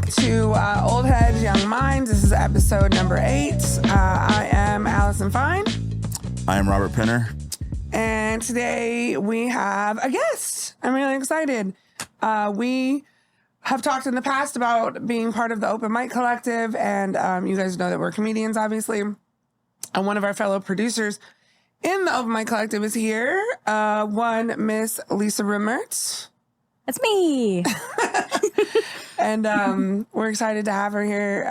to Old Heads, Young Minds. This is episode number 8. I am Allison Fine. I am Robert Penner. And today we have a guest. I'm really excited. We have talked in the past about being part of the Open Mic Collective, and you guys know that we're comedians, obviously. And one of our fellow producers in the Open Mic Collective is here. One Miss Lisa Rimmert. That's me. And we're excited to have her here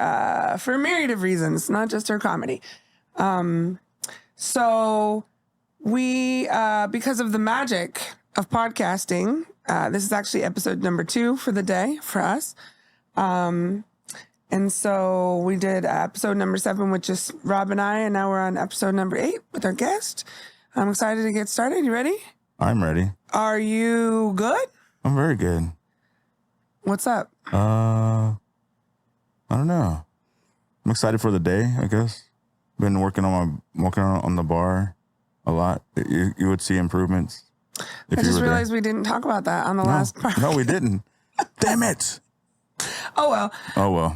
for a myriad of reasons, not just her comedy. So we, because of the magic of podcasting, this is actually episode number 2 for the day for us. And so we did episode number 7 with just Rob and I, and now we're on episode number 8 with our guest. I'm excited to get started. You ready? I'm ready. Are you good? I'm very good. What's up? I don't know. I'm excited for the day, I guess. Been working on the bar a lot. You would see improvements. I just realized we didn't talk about that on the last part. No, we didn't. Damn it. Oh, well.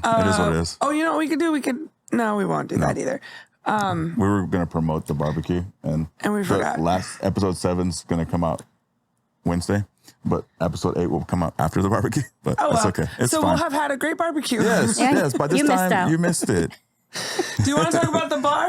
It is what it is. Oh, you know what we could do? No, we won't do that either. We were going to promote the barbecue. And we forgot. Last episode 7's going to come out Wednesday. But episode 8 will come out after the barbecue. But that's okay. It's fine. We'll have had a great barbecue. Yes. By this time, you missed it. Do you want to talk about the bar?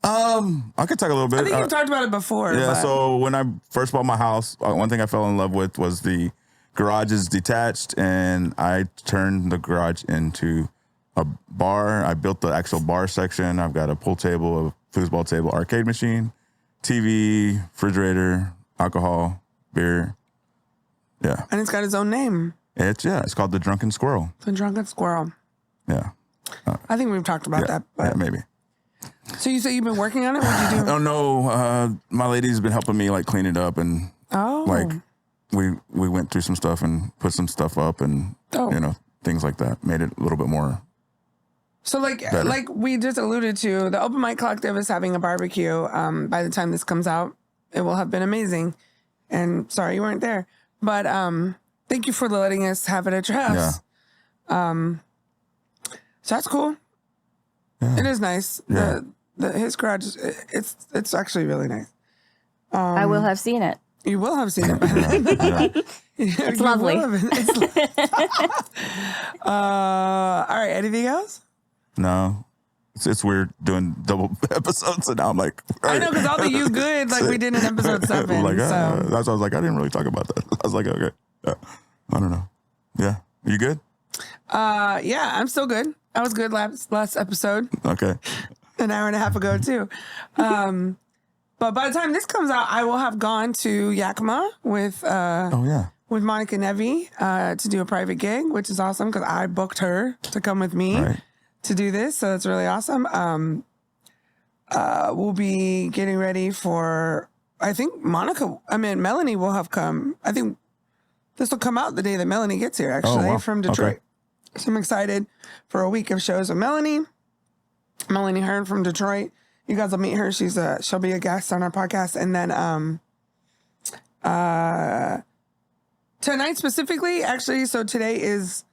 I could talk a little bit. I think you've talked about it before. Yeah, but... so when I first bought my house, one thing I fell in love with was the garage is detached, and I turned the garage into a bar. I built the actual bar section. I've got a pool table, a foosball table, arcade machine, TV, refrigerator, alcohol, beer. Yeah. And it's got its own name. It's called the Drunken Squirrel. The Drunken Squirrel. Yeah. I think we've talked about that. But... Yeah, maybe. So you say you've been working on it? What'd you do? Oh, no. My lady's been helping me, like, clean it up. And, we went through some stuff and put some stuff up and, things like that. Made it a little bit more So, better. like we just alluded to, the Open Mic Collective is having a barbecue. By the time this comes out, it will have been amazing. And sorry you weren't there. But thank you for letting us have it at your house. Yeah. So that's cool. Yeah. It is nice. Yeah. His garage, it's actually really nice. I will have seen it. You will have seen it by then. It's lovely. All right. Anything else? No. It's weird doing double episodes, and now I'm like... I know, because all the you good, like we did in episode 7. Like, so. That's why I was like, I didn't really talk about that. I was like, okay. I don't know. Yeah. You good? Yeah, I'm still good. I was good last episode. Okay. An hour and a half ago, too. But by the time this comes out, I will have gone to Yakima with Monica Nevi to do a private gig, which is awesome because I booked her to come with me to do this. So that's really awesome. We'll be getting ready for, I think Melanie will have come. I think this will come out the day that Melanie gets here, actually, from Detroit. Okay. So I'm excited for a week of shows with Melanie Hearn from Detroit. You guys will meet her. She'll be a guest on our podcast. And then tonight specifically, actually, so today is,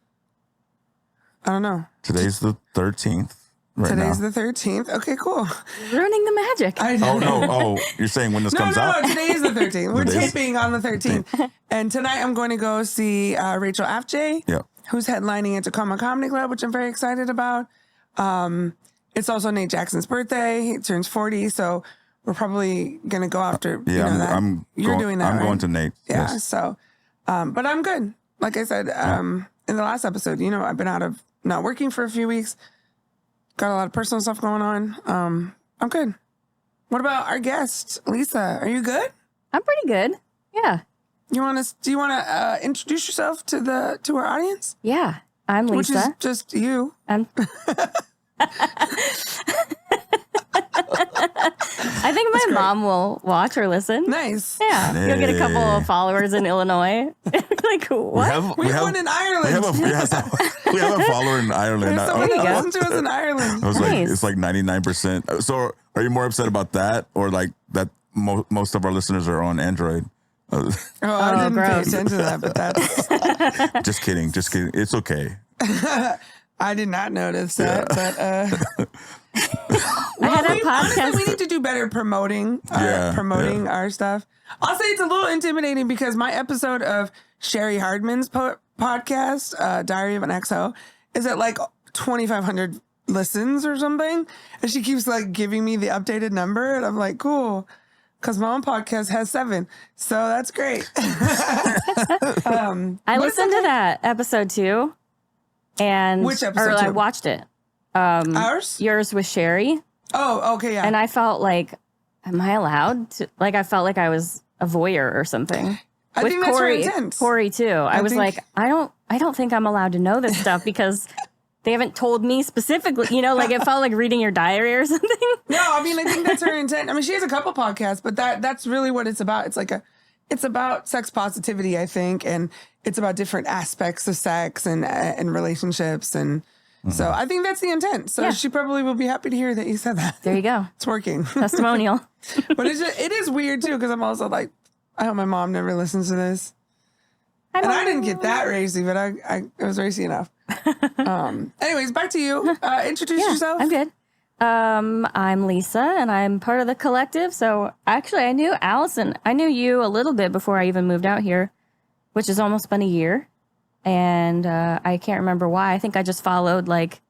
I don't know. Today's the 13th. Today's the 13th. Okay, cool. Ruining the magic. Oh, no. Oh, you're saying when this comes out? No, today is the 13th. We're taping on the 13th. And tonight I'm going to go see Rachel Afjay, who's headlining at Tacoma Comedy Club, which I'm very excited about. It's also Nate Jackson's birthday. He turns 40, so we're probably going to go after that. You're doing that, I'm right? going to Nate. Yeah, yes. so, but I'm good. Like I said in the last episode, I've been out of not working for a few weeks. Got a lot of personal stuff going on. I'm good. What about our guest, Lisa? Are you good? I'm pretty good. Yeah. Do you want to introduce yourself to our audience? Yeah, I'm Lisa. Which is just you. I think my mom will watch or listen. Nice. Yeah. You'll get a couple of followers in Illinois. Like, what? We have one in Ireland. We have a follower in Ireland. Someone that listens to us in Ireend. I was like, it's like 99%. So are you more upset about that or like that most of our listeners are on Android? I didn't pay attention to that, but that's... Just kidding. It's okay. I did not notice that, but I had a podcast. Honestly, we need to do better promoting our stuff. I'll say it's a little intimidating because my episode of Sherry Hardman's podcast, Diary of an XO, is at like 2,500 listens or something, and she keeps like giving me the updated number, and I'm like, cool, because my own podcast has 7, so that's great. I listened to that episode too, and which episode? I watched it. Ours? Yours with Sherry. Oh, okay, yeah. And I felt like, am I allowed to? Like, I felt like I was a voyeur or something. I think that's her intent. Corey too. I was like, I don't think I'm allowed to know this stuff because they haven't told me specifically. You know, like it felt like reading your diary or something. No, I mean, I think that's her intent. I mean, she has a couple podcasts, but that's really what it's about. It's about sex positivity, I think, and it's about different aspects of sex and relationships, and so I think that's the intent. So she probably will be happy to hear that you said that. There you go. It's working. Testimonial. But it is weird too, because I'm also like, I hope my mom never listens to this. And I didn't get that racy, but I was racy enough. Anyways, back to you. Introduce yourself. I'm good. I'm Lisa, and I'm part of the collective. So actually, I knew Allison. I knew you a little bit before I even moved out here, which has almost been a year. And I can't remember why. I think I just followed like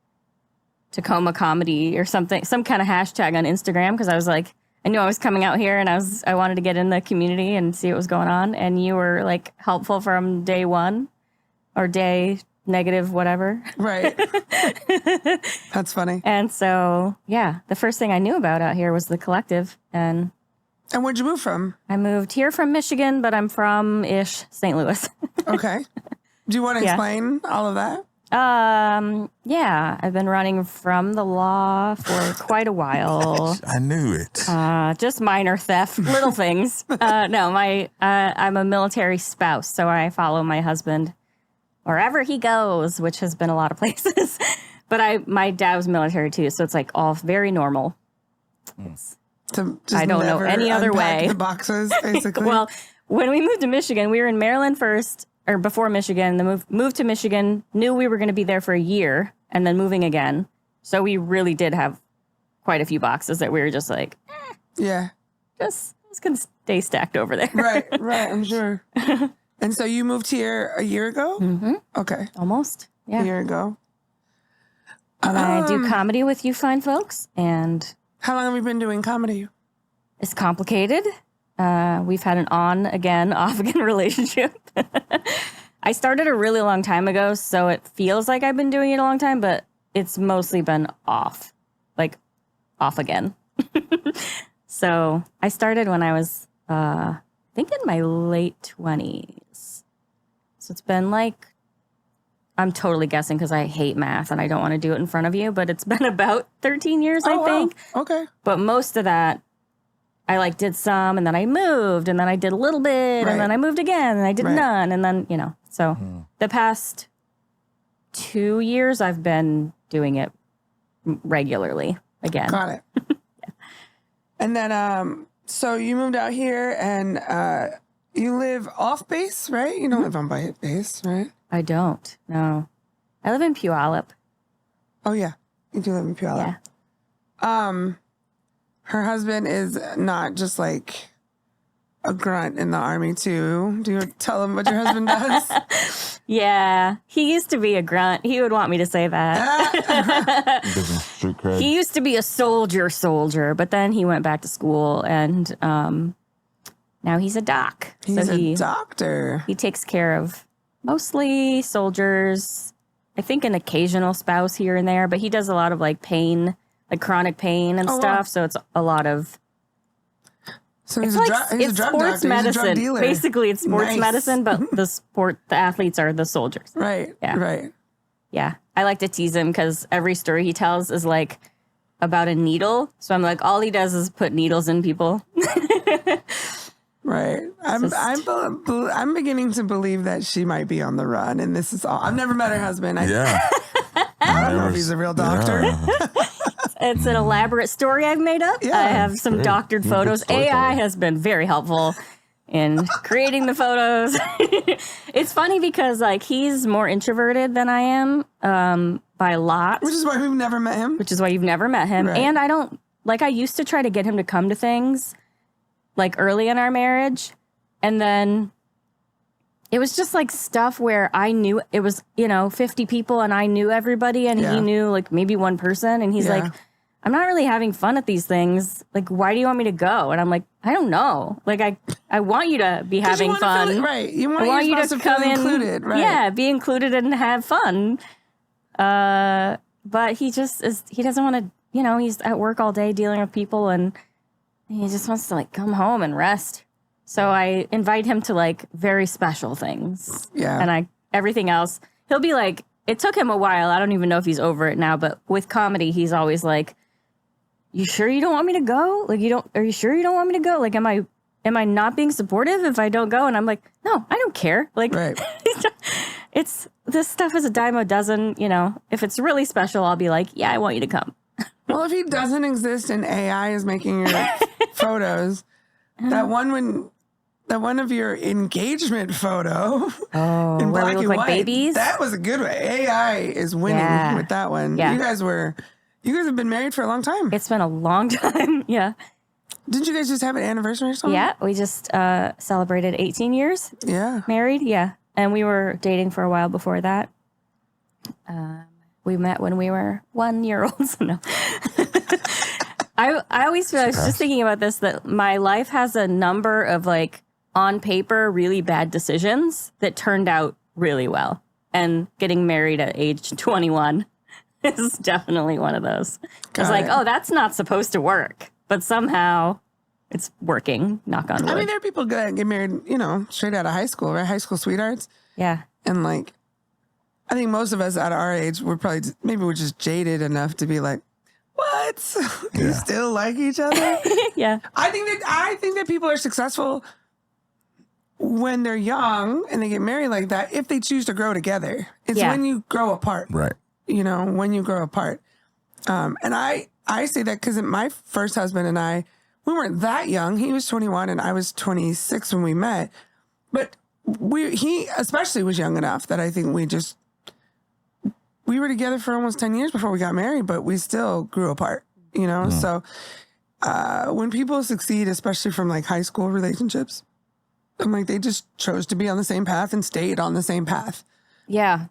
Tacoma Comedy or something, some kind of hashtag on Instagram, because I was like, I knew I was coming out here and I wanted to get in the community and see what was going on. And you were like helpful from day one or day negative, whatever. Right. That's funny. And so, yeah, the first thing I knew about out here was the collective. And where'd you move from? I moved here from Michigan, but I'm from St. Louis. Okay. Do you want to explain all of that? Yeah, I've been running from the law for quite a while. I knew it. Just minor theft, little things. No, I'm a military spouse, so I follow my husband wherever he goes, which has been a lot of places. But my dad was military too, so it's like all very normal. I don't know any other way. The boxes, basically. Well, when we moved to Michigan, we were in Maryland first. Or before Michigan, the moved to Michigan, knew we were going to be there for a year, and then moving again. So we really did have quite a few boxes that we were just like, just going to stay stacked over there. Right, I'm sure. And so you moved here a year ago? Mm-hmm. Okay. Almost, yeah. A year ago. And I do comedy with you fine folks, and... How long have you been doing comedy? It's complicated. We've had an on-again, off-again relationship. I started a really long time ago, so it feels like I've been doing it a long time, but it's mostly been off, like off again. So I started when I was, I think in my late 20s. So it's been like, I'm totally guessing because I hate math and I don't want to do it in front of you, but it's been about 13 years, I think. Wow. Okay. But most of that, I like did some, and then I moved, and then I did a little bit, and then I moved again, and I did none, and then, so the past 2 years I've been doing it regularly again. Got it. Yeah. And then, so you moved out here, and you live off base, right? You don't live on base, right? I don't, no. I live in Puyallup. Oh, yeah. You do live in Puyallup. Yeah. Her husband is not just like a grunt in the Army too. Do you tell him what your husband does? Yeah, he used to be a grunt. He would want me to say that. He used to be a soldier, but then he went back to school, and now he's a doc. He's a doctor. He takes care of mostly soldiers. I think an occasional spouse here and there, but he does a lot of like pain, like chronic pain and stuff. Wow. So it's a lot of. So he's a drug sports doctor. medicine. He's a drug dealer. Basically, it's sports medicine, but the athletes are the soldiers. Right. Yeah. Right. Yeah. I like to tease him because every story he tells is like about a needle. So I'm like, all he does is put needles in people. Right. I'm beginning to believe that she might be on the run, and this is all. I've never met her husband. I don't know if he's a real doctor. Yeah. It's an elaborate story I've made up. Yeah, I have some doctored photos. AI has been very helpful in creating the photos. It's funny because like he's more introverted than I am, but by a lot. Which is why we've never met him. Which is why you've never met him. Right. And I used to try to get him to come to things like early in our marriage. And then it was just like stuff where I knew it was, 50 people and I knew everybody and he knew like maybe one person. And he's like, I'm not really having fun at these things. Like, why do you want me to go? And I'm like, I don't know. Like, I want you to be having fun. Right. I want you to come in. Included, right. Yeah, be included and have fun. But he doesn't want to, he's at work all day dealing with people and he just wants to like come home and rest. So I invite him to like very special things. Yeah. And everything else, he'll be like, it took him a while. I don't even know if he's over it now, but with comedy, he's always like, you sure you don't want me to go? Like, are you sure you don't want me to go? Like, am I not being supportive if I don't go? And I'm like, no, I don't care. Like, right. This stuff is a dime a dozen, if it's really special, I'll be like, yeah, I want you to come. Well, if he doesn't exist and AI is making your photos, that one of your engagement photo in where black we look and like white, babies? that was a good one. AI is winning with that one. Yeah. You guys have been married for a long time. It's been a long time. Yeah. Didn't you guys just have an anniversary or something? Yeah. We just celebrated 18 years married. Yeah. And we were dating for a while before that. We met when we were 1 year olds. No. I always feel, I was just thinking about this, that my life has a number of like on paper, really bad decisions that turned out really well. And getting married at age 21 is definitely one of those. It's like, oh, that's not supposed to work, but somehow it's working. Knock on wood. I mean, there are people that get married, straight out of high school, right? High school sweethearts. Yeah. And like, I think most of us at our age, we're just jaded enough to be like, what? You still like each other? Yeah. I think that people are successful when they're young and they get married like that if they choose to grow together. It's when you grow apart. Right. When you grow apart. And I say that because my first husband and I, we weren't that young. He was 21 and I was 26 when we met. But he especially was young enough that I think we were together for almost 10 years before we got married, but we still grew apart, So when people succeed, especially from like high school relationships, I'm like, they just chose to be on the same path and stayed on the same path. Yeah.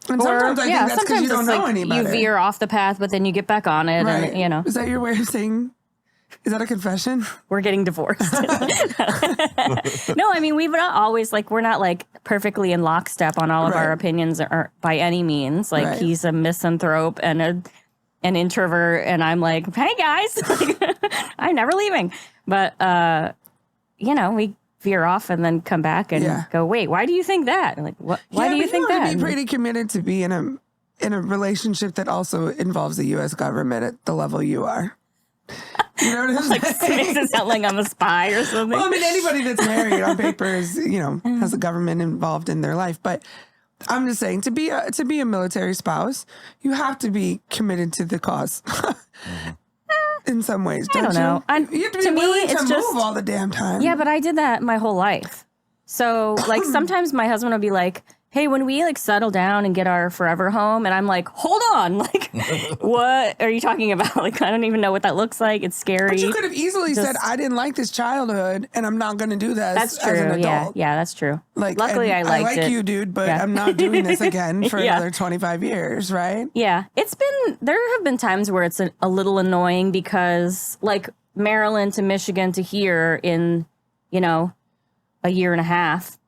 And sometimes I think that's because you don't know any better. You veer off the path, but then you get back on it. Right. And, Is that your way of saying, is that a confession? We're getting divorced. No, I mean, we're not like perfectly in lockstep on all of our opinions or by any means. Like he's a misanthrope and an introvert. And I'm like, hey guys, I'm never leaving. But, we veer off and then come back and go, wait, why do you think that? Like, what? Why do you think that? You have to be pretty committed to be in a relationship that also involves the U.S. government at the level you are. You know what I'm like, saying? Makes it sound like I'm a spy or something. Well, I mean, anybody that's married on paper is, has the government involved in their life. But I'm just saying, to be a military spouse, you have to be committed to the cause. In some ways, don't you? know. You have to be willing to move all the damn time. Yeah, but I did that my whole life. So, like, sometimes my husband will be like, hey, when we, like, settle down and get our forever home, and I'm like, hold on, like, what are you talking about? Like, I don't even know what that looks like. It's scary. But you could have easily said, I didn't like this childhood, and I'm not going to do this as an adult. Yeah, that's true. Like, luckily, I liked it. I like you, dude, but I'm not doing this again for another 25 years, right? Yeah. There have been times where it's a little annoying because, like, Maryland to Michigan to here in, a year and a half.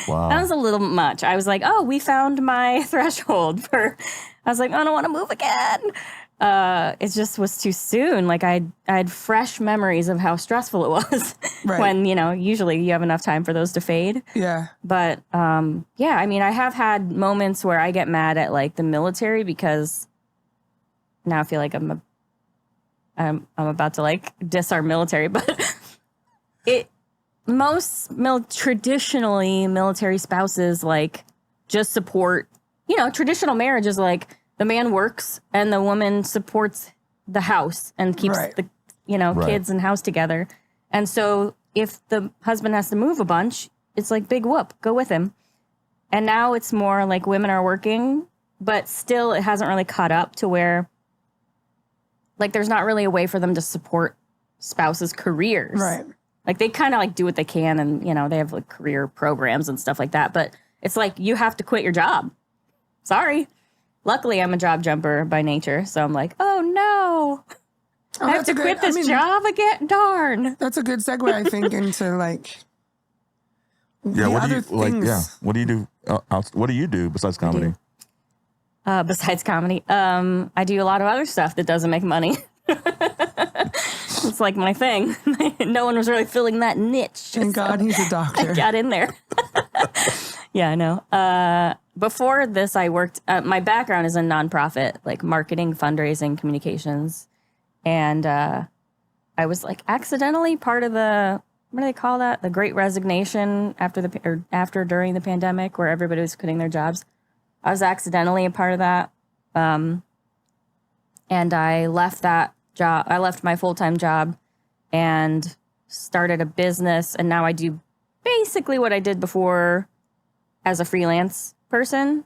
Wow. That was a little much. I was like, oh, we found my threshold I was like, I don't want to move again. It just was too soon. Like I had fresh memories of how stressful it was when, usually you have enough time for those to fade. Yeah. But, I mean, I have had moments where I get mad at like the military because now I feel like I'm about to like diss our military, but traditionally military spouses like just support, traditional marriage is like the man works and the woman supports the house and keeps the, kids and house together. And so if the husband has to move a bunch, it's like big whoop, go with him. And now it's more like women are working but still it hasn't really caught up to where like there's not really a way for them to support spouses' careers. Right. Like they kind of like do what they can and, you know, they have like career programs and stuff like that. But it's like you have to quit your job. Sorry. Luckily, I'm a job jumper by nature. So I'm like, oh, no. I have to quit this job again. Darn. That's a good segue, I think, into like yeah, what do you like? Yeah, what do you do? What do you do besides comedy? Besides comedy, I do a lot of other stuff that doesn't make money. It's like my thing. No one was really filling that niche. Thank God he's a doctor. I got in there. Yeah, I know. Before this, I worked, my background is in nonprofit, like marketing, fundraising, communications. And I was like accidentally part of the, what do they call that? The Great Resignation during the pandemic where everybody was quitting their jobs. I was accidentally a part of that. And I left that job. I left my full-time job and started a business. And now I do basically what I did before as a freelance person,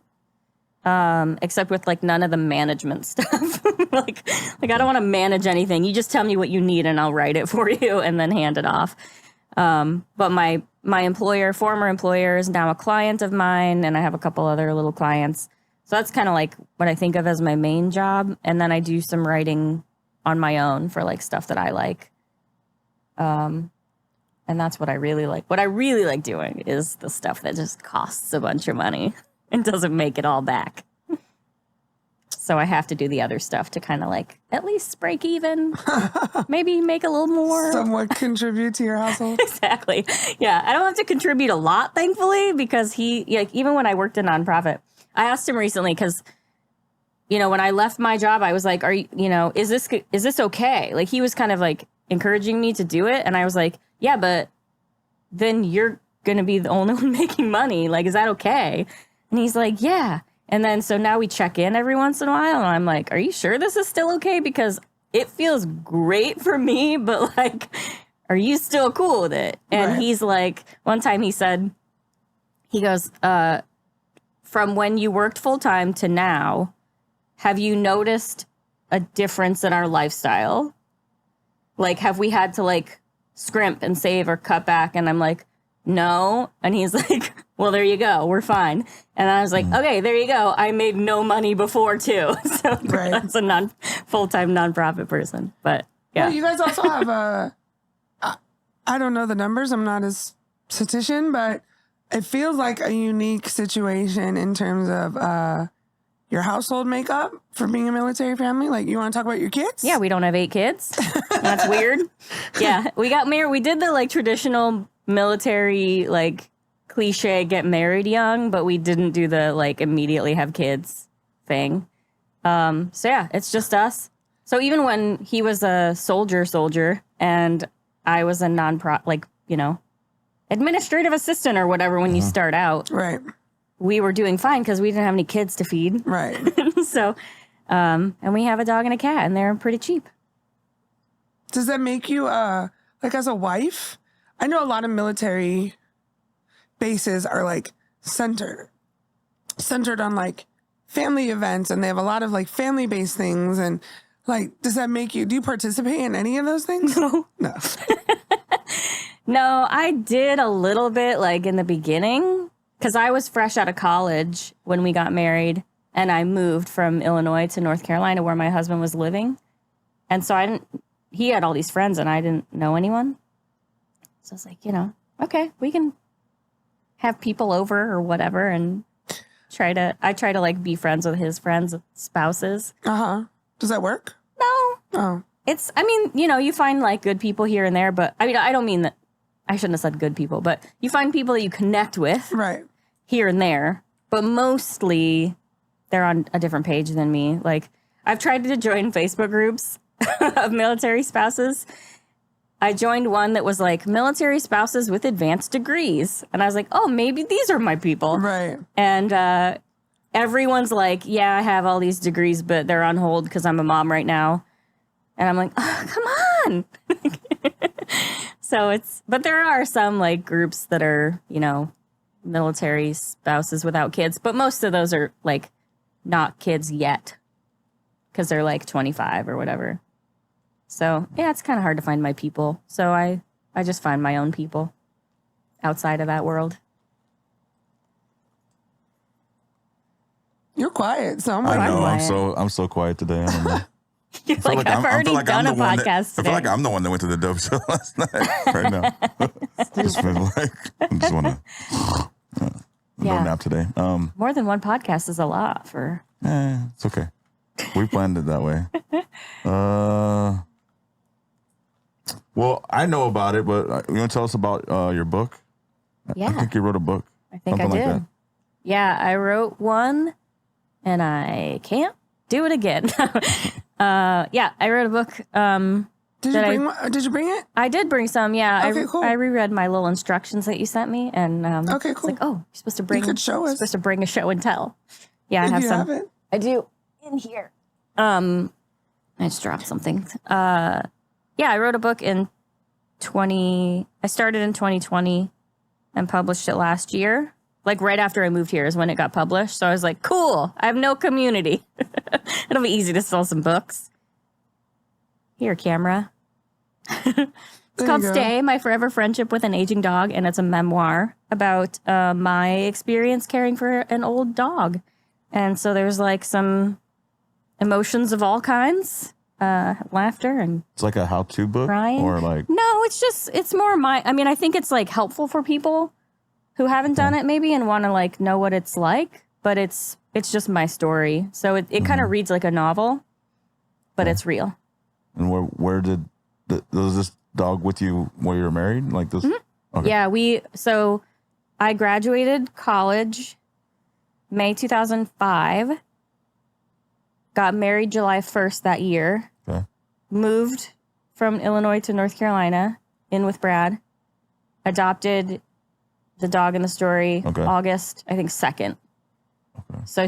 except with like none of the management stuff. like I don't want to manage anything. You just tell me what you need and I'll write it for you and then hand it off. But my former employer is now a client of mine, and I have a couple other little clients. So that's kind of like what I think of as my main job. And then I do some writing on my own for like stuff that I like. And that's what I really like. What I really like doing is the stuff that just costs a bunch of money and doesn't make it all back. So I have to do the other stuff to kind of like at least break even, maybe make a little more. Somewhat contribute to your household. Exactly. Yeah. I don't have to contribute a lot, thankfully, because even when I worked in nonprofit, I asked him recently because, you know, when I left my job, I was like, is this okay? Like he was kind of like encouraging me to do it. And I was like, yeah, but then you're going to be the only one making money. Like, is that okay? And he's like, yeah. And then so now we check in every once in a while. And I'm like, are you sure this is still okay? Because it feels great for me, but like, are you still cool with it? And right. He's like, one time he goes, from when you worked full time to now, have you noticed a difference in our lifestyle? Like, have we had to like scrimp and save or cut back? And I'm like, no. And he's like, well, there you go. We're fine. And I was like, okay, there you go. I made no money before too. So right. That's a full-time nonprofit person. But yeah. Well, you guys also have I don't know the numbers. I'm not a statistician, but it feels like a unique situation in terms of your household makeup for being a military family. Like, you want to talk about your kids? Yeah, we don't have 8 kids. That's weird. Yeah, we got married. We did the like traditional military, like cliche, get married young, but we didn't do the like immediately have kids thing. So yeah, it's just us. So even when he was a soldier, and I was a administrative assistant or whatever when you start out. Right. We were doing fine because we didn't have any kids to feed. Right. So, and we have a dog and a cat, and they're pretty cheap. Does that make you, like as a wife? I know a lot of military bases are like centered on like family events, and they have a lot of like family-based things. And like, does that make you, do you participate in any of those things? No. No. No, I did a little bit like in the beginning because I was fresh out of college when we got married, and I moved from Illinois to North Carolina where my husband was living. And so he had all these friends and I didn't know anyone. So I was like, okay, we can have people over or whatever and I try to like be friends with his friends' spouses. Uh-huh. Does that work? No. Oh. You find like good people here and there, but I mean, I don't mean that, I shouldn't have said good people, but you find people that you connect with right here and there, but mostly they're on a different page than me. Like, I've tried to join Facebook groups of military spouses. I joined one that was like military spouses with advanced degrees. And I was like, oh, maybe these are my people. Right. And everyone's like, yeah, I have all these degrees, but they're on hold because I'm a mom right now. And I'm like, oh, come on. But there are some like groups that are, military spouses without kids. But most of those are like not kids yet because they're like 25 or whatever. So, yeah, it's kind of hard to find my people. So I just find my own people outside of that world. You're quiet, so I'm I like, know. I'm so quiet today. I don't know. You're like, I've already done a podcast today. I feel like I'm the one that went to the dope show last night. Right now, just feel like I just want to no nap today. More than one podcast is a lot for. It's okay. We planned it that way. Well, I know about it, but you want to tell us about your book? Yeah, I think you wrote a book. I think I did. Like that. Yeah, I wrote one, and I can't do it again. Yeah, I wrote a book. Did you bring it? I did bring some. Yeah, okay, cool. I reread my little instructions that you sent me, and okay, cool. It's like, oh, you're supposed to bring. You could show us. Supposed to bring a show and tell. Yeah, I have some. Have it? I do in here. I just dropped something. Yeah, I wrote a book in I started in 2020 and published it last year. Like right after I moved here is when it got published. So I was like, cool, I have no community. It'll be easy to sell some books. Here, camera. It's called Stay, My Forever Friendship with an Aging Dog. And it's a memoir about my experience caring for an old dog. And so there's like some emotions of all kinds. Laughter and it's like a how-to book crying. Or like no, it's more I think it's like helpful for people who haven't done it maybe and want to like know what it's like, but it's just my story. So it kind of reads like a novel, but it's real. And where did was this dog with you while you were married? Like this? Mm-hmm. Okay. Yeah, so I graduated college May 2005. Got married July 1st that year. Okay. Moved from Illinois to North Carolina, in with Brad. Adopted the dog in the story August, I think, 2nd. Okay. So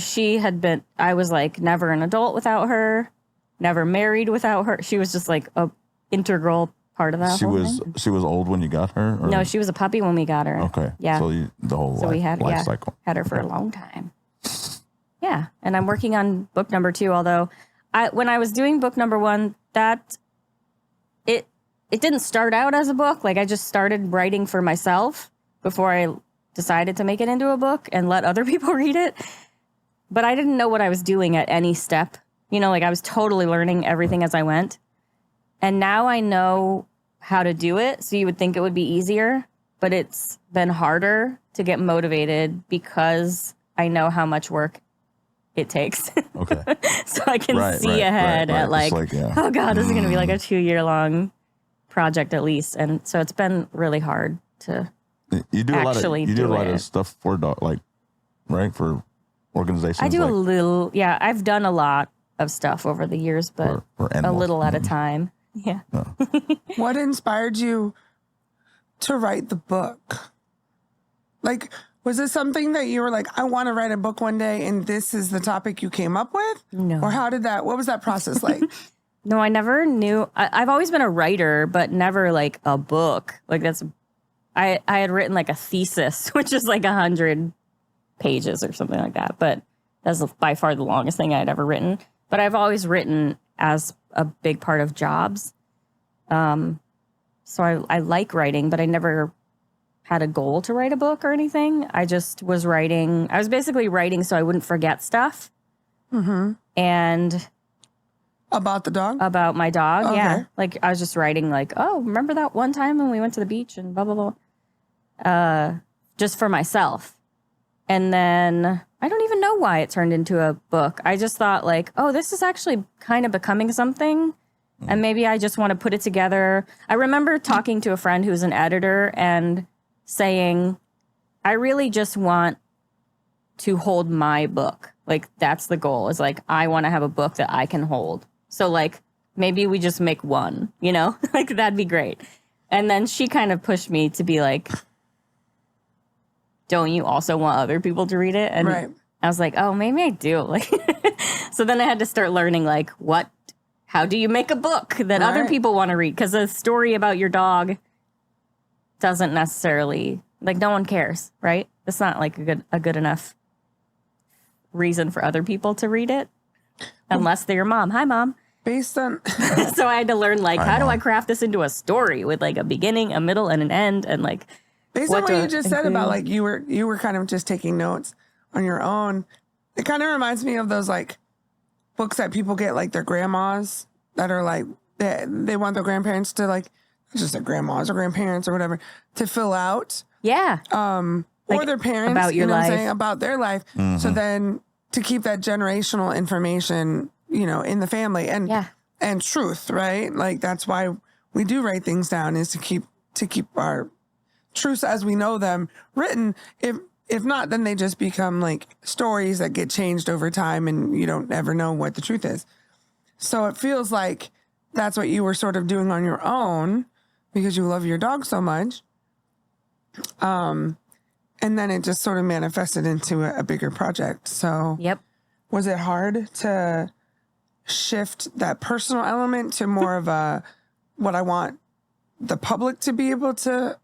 I was like never an adult without her, never married without her. She was just like a integral part of that whole thing. She was old when you got her? Or? No, she was a puppy when we got her. Okay. Yeah. So the whole life cycle. Had her for a long time. Yeah, and I'm working on book number 2, although when I was doing book number 1, it didn't start out as a book. Like I just started writing for myself before I decided to make it into a book and let other people read it. But I didn't know what I was doing at any step. You know, like I was totally learning everything as I went. And now I know how to do it, so you would think it would be easier, but it's been harder to get motivated because I know how much work it takes. Okay. So I can see ahead at like, oh God, this is going to be like a 2-year-long project at least. And so it's been really hard to you do a lot of stuff for dog, like, right? For organizations. I do a little, yeah. I've done a lot of stuff over the years, but a little at a time. Yeah. What inspired you to write the book? Like, was it something that you were like, I want to write a book one day and this is the topic you came up with? No. Or what was that process like? No, I never knew. I've always been a writer, but never like a book. Like I had written like a thesis, which is like 100 pages or something like that. But that's by far the longest thing I'd ever written. But I've always written as a big part of jobs. So I like writing, but I never had a goal to write a book or anything. I just was writing. I was basically writing so I wouldn't forget stuff. Mm-hmm. And about the dog? About my dog, yeah. Like I was just writing like, oh, remember that one time when we went to the beach and blah, blah, blah. Just for myself. And then I don't even know why it turned into a book. I just thought like, oh, this is actually kind of becoming something. And maybe I just want to put it together. I remember talking to a friend who's an editor and saying, I really just want to hold my book. Like, that's the goal. Is like, I want to have a book that I can hold. So, like, maybe we just make one, you know? Like, that'd be great. And then she kind of pushed me to be like, don't you also want other people to read it? And I was like, oh, maybe I do. Like, so then I had to start learning, like, how do you make a book that other people want to read? Because a story about your dog doesn't necessarily, like, no one cares, right? It's not like a good enough reason for other people to read it, unless they're your mom. Hi, Mom. Based on So I had to learn, like, how do I craft this into a story with, like, a beginning, a middle, and an end, and, like, based on what you just said about, like, you were kind of just taking notes on your own. It kind of reminds me of those, like, books that people get, like, their grandmas that are, like, they want their grandparents to, like, just their grandmas or grandparents or whatever, to fill out. Yeah. Or Like, their parents. about your life. What I'm saying? About their life. Mm-hmm. So then to keep that generational information, in the family and truth, right? Like, that's why we do write things down, is to keep our truths as we know them written. If not, then they just become like stories that get changed over time and you don't ever know what the truth is. So it feels like that's what you were sort of doing on your own because you love your dog so much. And then it just sort of manifested into a bigger project. So Yep. was it hard to shift that personal element to more of a what I want the public to be able to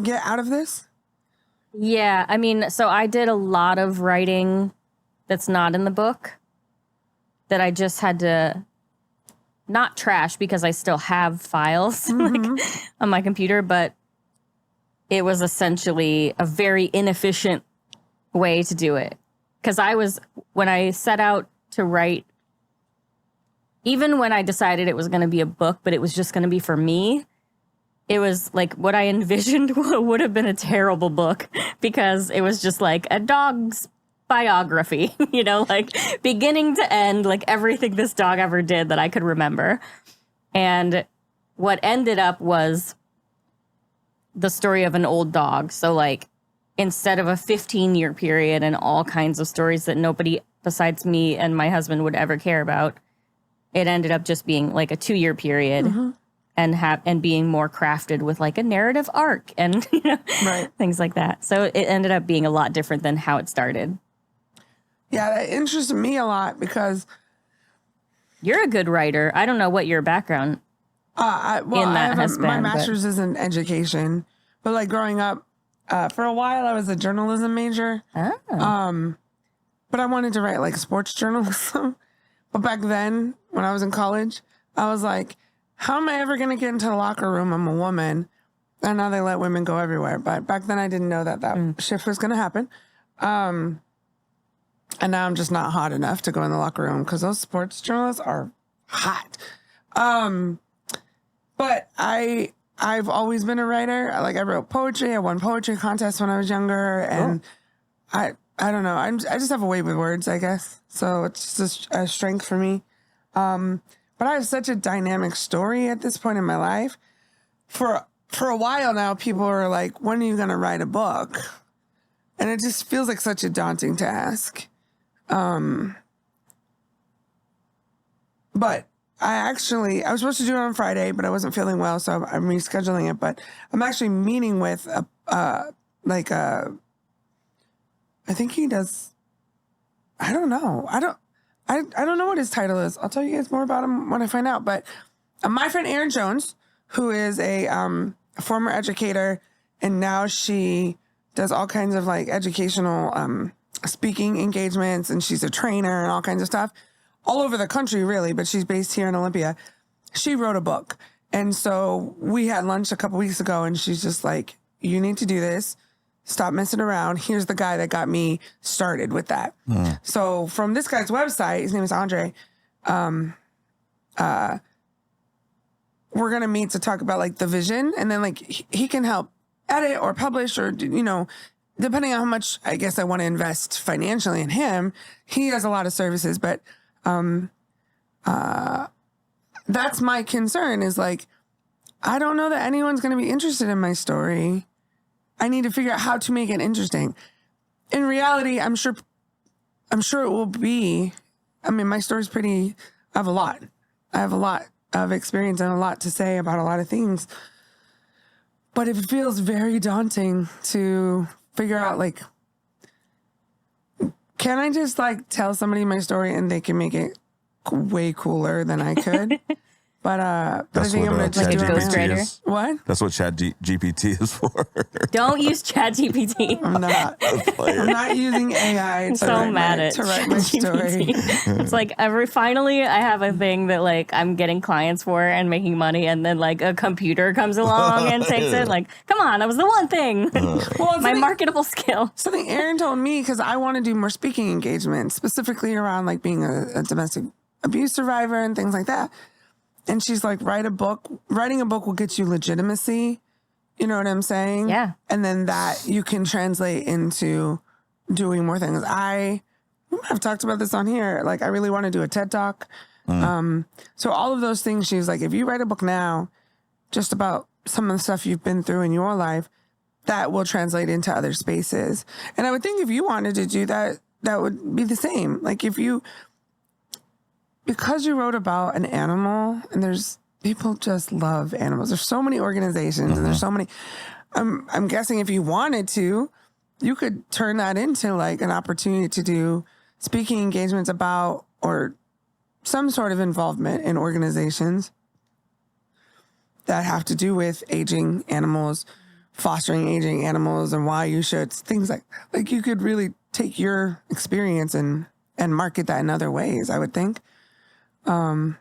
get out of this? Yeah, I mean, so I did a lot of writing that's not in the book that I just had to not trash because I still have files like, on my computer, but it was essentially a very inefficient way to do it. Because when I set out to write, even when I decided it was going to be a book, but it was just going to be for me, it was like what I envisioned would have been a terrible book because it was just like a dog's biography, like beginning to end, like everything this dog ever did that I could remember. And what ended up was the story of an old dog. So like instead of a 15-year period and all kinds of stories that nobody besides me and my husband would ever care about, it ended up just being like a 2-year period. And being more crafted with like a narrative arc and things like that. So it ended up being a lot different than how it started. Yeah, that interested me a lot because you're a good writer. I don't know what your background my master's is in education, but like growing up, for a while I was a journalism major. Oh. But I wanted to write like sports journalism. But back then, when I was in college, I was like, how am I ever going to get into the locker room? I'm a woman. And now they let women go everywhere. But back then I didn't know that shift was going to happen. And now I'm just not hot enough to go in the locker room because those sports journalists are hot. But I've always been a writer. Like I wrote poetry. I won poetry contests when I was younger. And I don't know. I just have a way with words, I guess. So it's just a strength for me. But I have such a dynamic story at this point in my life. For a while now, people are like, when are you going to write a book? And it just feels like such a daunting task. But I was supposed to do it on Friday, but I wasn't feeling well, so I'm rescheduling it. But I'm actually meeting with I think he does, I don't know. I don't know what his title is. I'll tell you guys more about him when I find out. But my friend Erin Jones, who is a former educator, and now she does all kinds of like educational speaking engagements, and she's a trainer and all kinds of stuff all over the country, really. But she's based here in Olympia. She wrote a book, and so we had lunch a couple weeks ago, and she's just like, "You need to do this. Stop messing around. Here's the guy that got me started with that." So from this guy's website, his name is Andre, we're going to meet to talk about like the vision, and then like he can help edit or publish or, depending on how much I guess I want to invest financially in him. He has a lot of services, but that's my concern is like, I don't know that anyone's going to be interested in my story. I need to figure out how to make it interesting. In reality, I'm sure it will be. I mean, my story's I have a lot of experience and a lot to say about a lot of things. But it feels very daunting to figure out, like, can I just like tell somebody my story and they can make it way cooler than I could? But I That's think I'm what going to Like a do it. ghostwriter? is. What? That's what Chat GPT is for. Don't use ChatGPT. I'm not. I'm not using AI to, So mad at to write my story. ChatGPT. It's like finally I have a thing that like I'm getting clients for and making money, and then like a computer comes along and takes it. Like, come on, that was the one thing. Well, My marketable skill. something Erin told me, because I want to do more speaking engagements, specifically around like being a domestic abuse survivor and things like that. And she's like, write a book. Writing a book will get you legitimacy. You know what I'm saying? Yeah. And then that you can translate into doing more things. I've talked about this on here. Like, I really want to do a TED Talk. So all of those things, she's like, if you write a book now, just about some of the stuff you've been through in your life, that will translate into other spaces. And I would think if you wanted to do that, that would be the same. Like because you wrote about an animal, and people just love animals. There's so many organizations and there's so many, I'm guessing if you wanted to, you could turn that into like an opportunity to do speaking engagements about, or some sort of involvement in organizations that have to do with aging animals, fostering aging animals, and why you should, things like you could really take your experience and market that in other ways, I would think.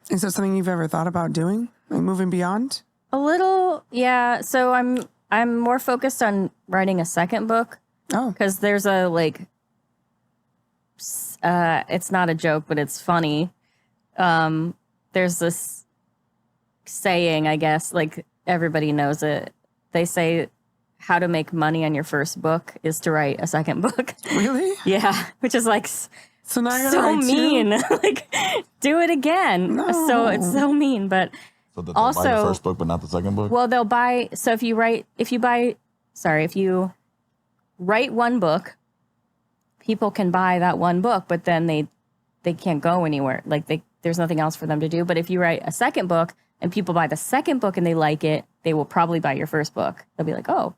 Is that something you've ever thought about doing, like moving beyond? A little, yeah. So I'm more focused on writing a second book. Oh, Because there's a it's not a joke, but it's funny. There's this saying, I guess, like everybody knows it. They say how to make money on your first book is to write a second book. really? Yeah, which is like So now you're so gonna write mean. Like, do it again. No. So it's so mean, but So that Also- buy the first book, but not the second book? well, they'll buy. So if you write one book, people can buy that one book, but then they can't go anywhere. Like there's nothing else for them to do. But if you write a second book and people buy the second book and they like it, they will probably buy your first book. They'll be like, oh,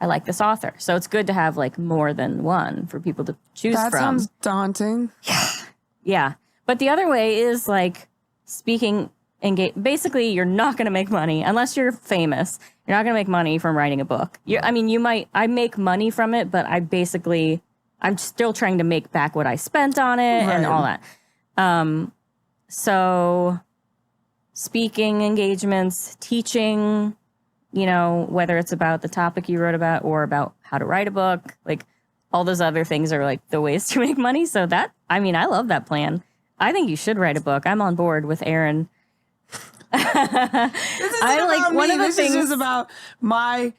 I like this author. So it's good to have like more than one for people to choose That from. sounds daunting. Yeah. But the other way is like speaking basically you're not going to make money unless you're famous. You're not going to make money from writing a book. I make money from it, but I'm still trying to make back what I spent on it and all that. So speaking engagements, teaching, whether it's about the topic you wrote about or about how to write a book, like all those other things are like the ways to make money. So I love that plan. I think you should write a book. I'm on board with Erin. This isn't one of the this things is just about my.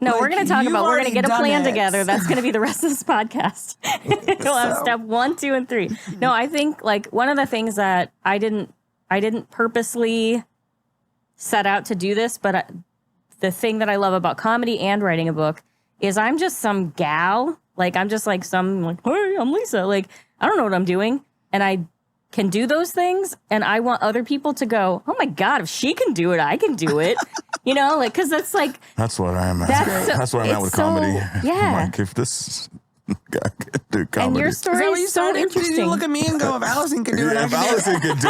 No, like, we're going to talk you've about, we're going to already get a done plan it. together. That's going to be the rest of this podcast. We'll have So- step 1, 2, and 3. No, I think like one of the things that I didn't purposely set out to do this, but the thing that I love about comedy and writing a book is I'm just some gal. Like I'm just like hey, I'm Lisa. Like I don't know what I'm doing. And I can do those things. And I want other people to go, oh my God, if she can do it, I can do it. Like, cause that's like, That's what I'm at. That's That's where I'm at with comedy. yeah. I'm like, if this guy could do comedy. and your Is story that what you is so said? Did interesting. you look at me and go, if Allison could do it, I if can do it? Allison could do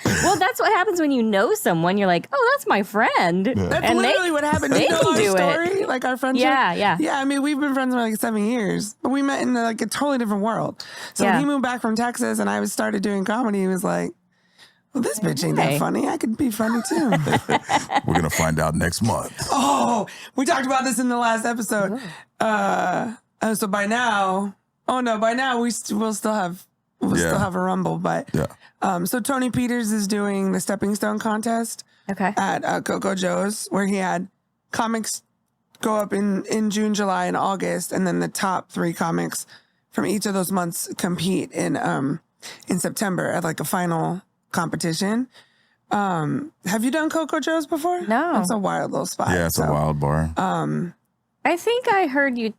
it. Well, that's what happens when you know someone. You're like, oh, that's my friend. That's And literally what happened. they You know can our do it. story? Like our friendship? Yeah. Yeah, I mean, we've been friends for like 7 years, but we met in like a totally different world. So Yeah. when he moved back from Texas and I started doing comedy, he was like, well, this bitch ain't Hey. that funny. I could be funny too. We're going to find out next month. Oh, we talked about this in the last episode. So by now we'll still have a rumble, but Yeah. so Tony Peters is doing the Stepping Stone contest Okay. at Coco Joe's, where he had comics go up in June, July, and August, and then the top 3 comics from each of those months compete in September at like a final competition. Have you done Coco Joe's before? No. It's a wild little spot. Yeah, it's a wild bar. I think I heard you.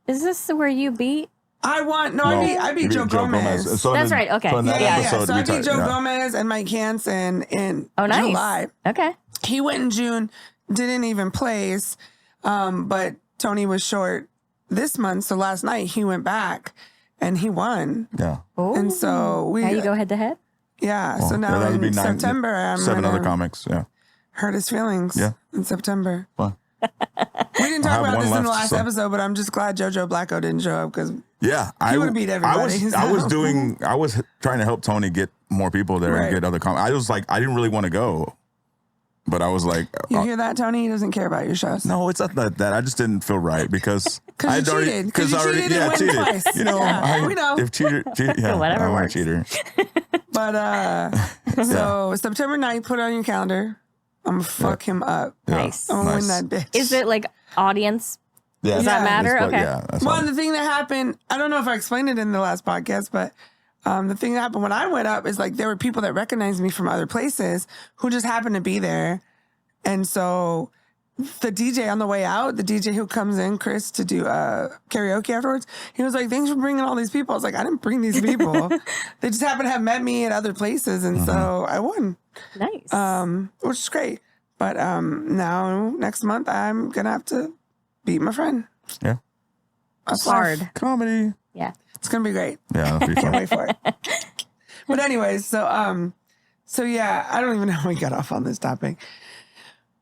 Is this where you beat? I beat Joe Gomez. So That's right, okay. So in that Yeah. episode, So I we beat talked- Joe yeah. Gomez and Mike Hansen in Nice. July. Okay. He went in June, didn't even place, but Tony was short this month. So last night he went back and he won. Yeah. Oh. And so Now you go head to head? Yeah. Well, So now that'd be in September, I'm 7 gonna other comics. Yeah. hurt his feelings. Yeah. In September. Fun. We didn't talk have about one this in the left, last so- episode, but I'm just glad JoJo Blacko didn't show up because Yeah, he would have beat everybody. I was trying to help Tony get more people there Right. and get other comics. I was like, I didn't really want to go, but I was like, You hear that, Tony? He doesn't care about your shows. no, it's not that. I just didn't feel right because I you cheated. 'Cause you cheated and went cheated. twice. You know, Yeah, we know. If yeah, Whatever I'm a works. cheater. But so September 9th, put it on your calendar. I'm gonna fuck him up. Nice. I'm gonna win Nice. that bitch. Is it like audience? Yeah, Does that matter? that's what- Okay. Yeah, that's Well, all. and the thing that happened, I don't know if I explained it in the last podcast, but the thing that happened when I went up is like there were people that recognized me from other places who just happened to be there. And so the DJ on the way out, the DJ who comes in, Chris, to do karaoke afterwards, he was like, thanks for bringing all these people. I was like, I didn't bring these people. They just happened to have met me at other places. And so I won, Nice. which is great. But now next month, I'm going to have to beat my friend. Yeah, That's Hard. life. comedy. Yeah. It's going to be great. Yeah, that'll be Can't fun. wait for it. But anyways, so yeah, I don't even know how we got off on this topic.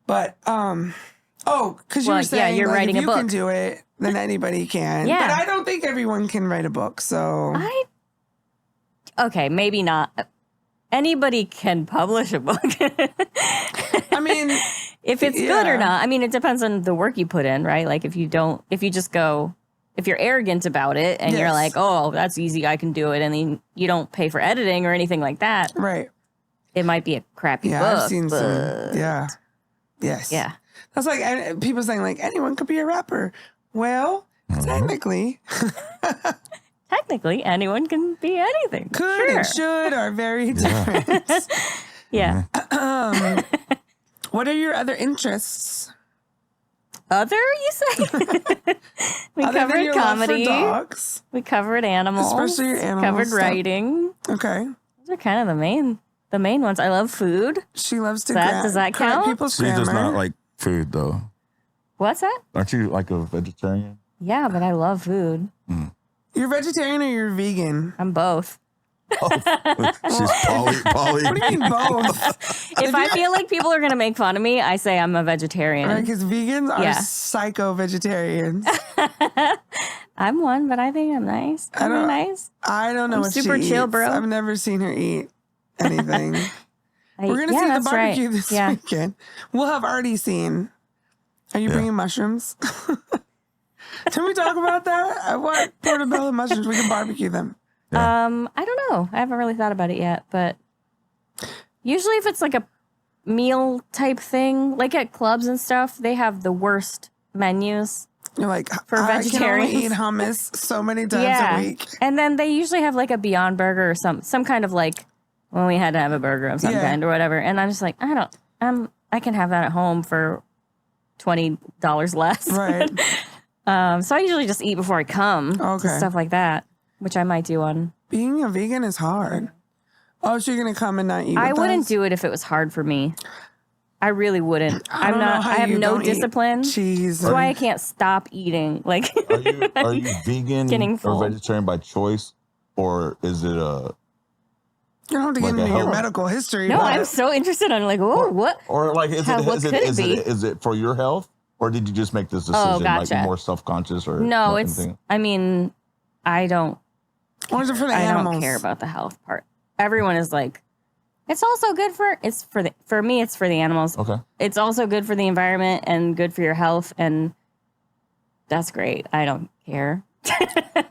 But because you Well, were saying you're like, writing if a you can book. do it, then anybody can. Yeah. But I don't think everyone can write a book. So Okay, maybe not. Anybody can publish a book. I mean, If it's good or Yeah. not. I mean, it depends on the work you put in, right? Like if you're arrogant about it and you're Yes. like, oh, that's easy, I can do it, and then you don't pay for editing or anything like that, right? it might be a crappy Yeah, book. I've seen but some. Yeah, yes, Yeah. That's like people saying like anyone could be a rapper. Well, technically, Technically, anyone can be anything. could Sure. and should are very different. Yeah. What are your other interests? Other, you say? We Other than covered your love for comedy. dogs, We covered animals. Especially your animal Covered stuff. writing. okay. Those are kind of the main ones. I love food. She loves to Does that correct count? people's She grammar. does not like food though. What's that? Aren't you like a vegetarian? Yeah, but I love food. You're vegetarian or you're vegan? I'm both. She's poly. What do you mean both? If I feel like people are going to make fun of me, I say I'm a vegetarian. Because vegans are Yeah. psycho vegetarians. I'm one, but I think I'm nice. I'm don't- nice. I don't know I'm what super she chill, eats. bro. I've never seen her eat anything. We're gonna see the that's barbecue right. this Yeah. weekend. We'll have already seen. Are you bringing mushrooms? Can we talk about that? I want portobello mushrooms. We can barbecue them. I don't know. I haven't really thought about it yet, but usually if it's like a meal type thing, like at clubs and stuff, they have the worst menus. You're like, For I can vegetarians. only eat hummus so many times a week. And then they usually have like a Beyond Burger or some kind of like when we had to have a burger of some Yeah. kind or whatever. And I'm just like, I can have that at home for $20 less. Right. So I usually just eat before I come. Okay. Stuff like that, which I might do on. Being a vegan is hard. Oh, so you're gonna come and not eat? I with wouldn't us? do it if it was hard for me. I really wouldn't. I don't know how I have you no don't eat discipline. cheese. That's why I can't stop eating. Like Are you vegan Getting full. or vegetarian by choice, or is it a You don't have to get Like a into your health- medical history. no, but I'm so interested. I'm like, oh, what? or like is How- it what is could it it is be? it is it for your health, or did you just make this decision like gotcha. more self conscious or No, it's. anything? I mean, I don't. Or is it for the I animals? don't care about the health part. Everyone is like, it's also good for me. It's for the animals. Okay. It's also good for the environment and good for your health, and that's great. I don't care. I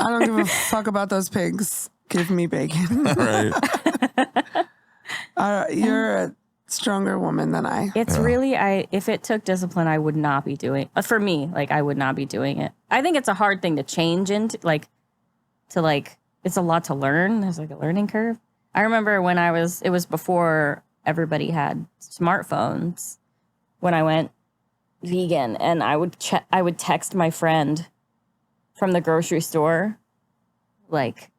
don't give a fuck about those pigs. Give me bacon. Right. You're a stronger woman than I. It's really, if it took discipline, I would not be doing. For me, like I would not be doing it. I think it's a hard thing to change into, it's a lot to learn. There's like a learning curve. I remember when it was before everybody had smartphones when I went vegan, and I would text my friend from the grocery store, like,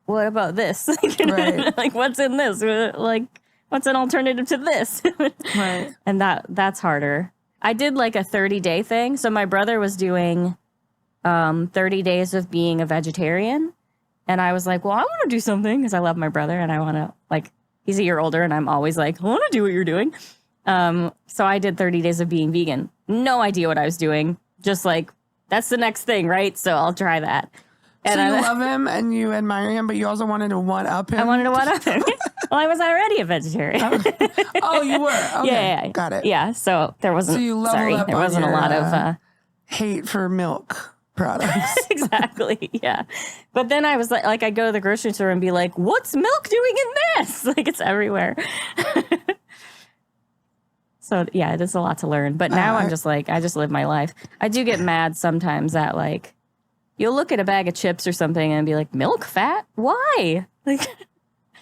what about this? Right. Like, what's in this? Like, what's an alternative to this? Right. And that's harder. I did like a 30-day thing. So my brother was doing 30 days of being a vegetarian. And I was like, well, I want to do something because I love my brother and I want to, like, he's a year older and I'm always like, I want to do what you're doing. So I did 30 days of being vegan. No idea what I was doing. Just like, that's the next thing, right? So I'll try that. And so you love him and you admire him, but you also wanted to one-up him? I wanted to one-up him. Well, I was already a vegetarian. Oh, you were? Okay. Yeah. Got it. Yeah, so there wasn't, there wasn't a lot of... hate for milk products. Exactly, yeah. But then I was like, I'd go to the grocery store and be like, what's milk doing in this? Like, it's everywhere. So, yeah, it is a lot to learn. But now I'm just like, I just live my life. I do get mad sometimes at, like, you'll look at a bag of chips or something and be like, milk fat? Why? Like,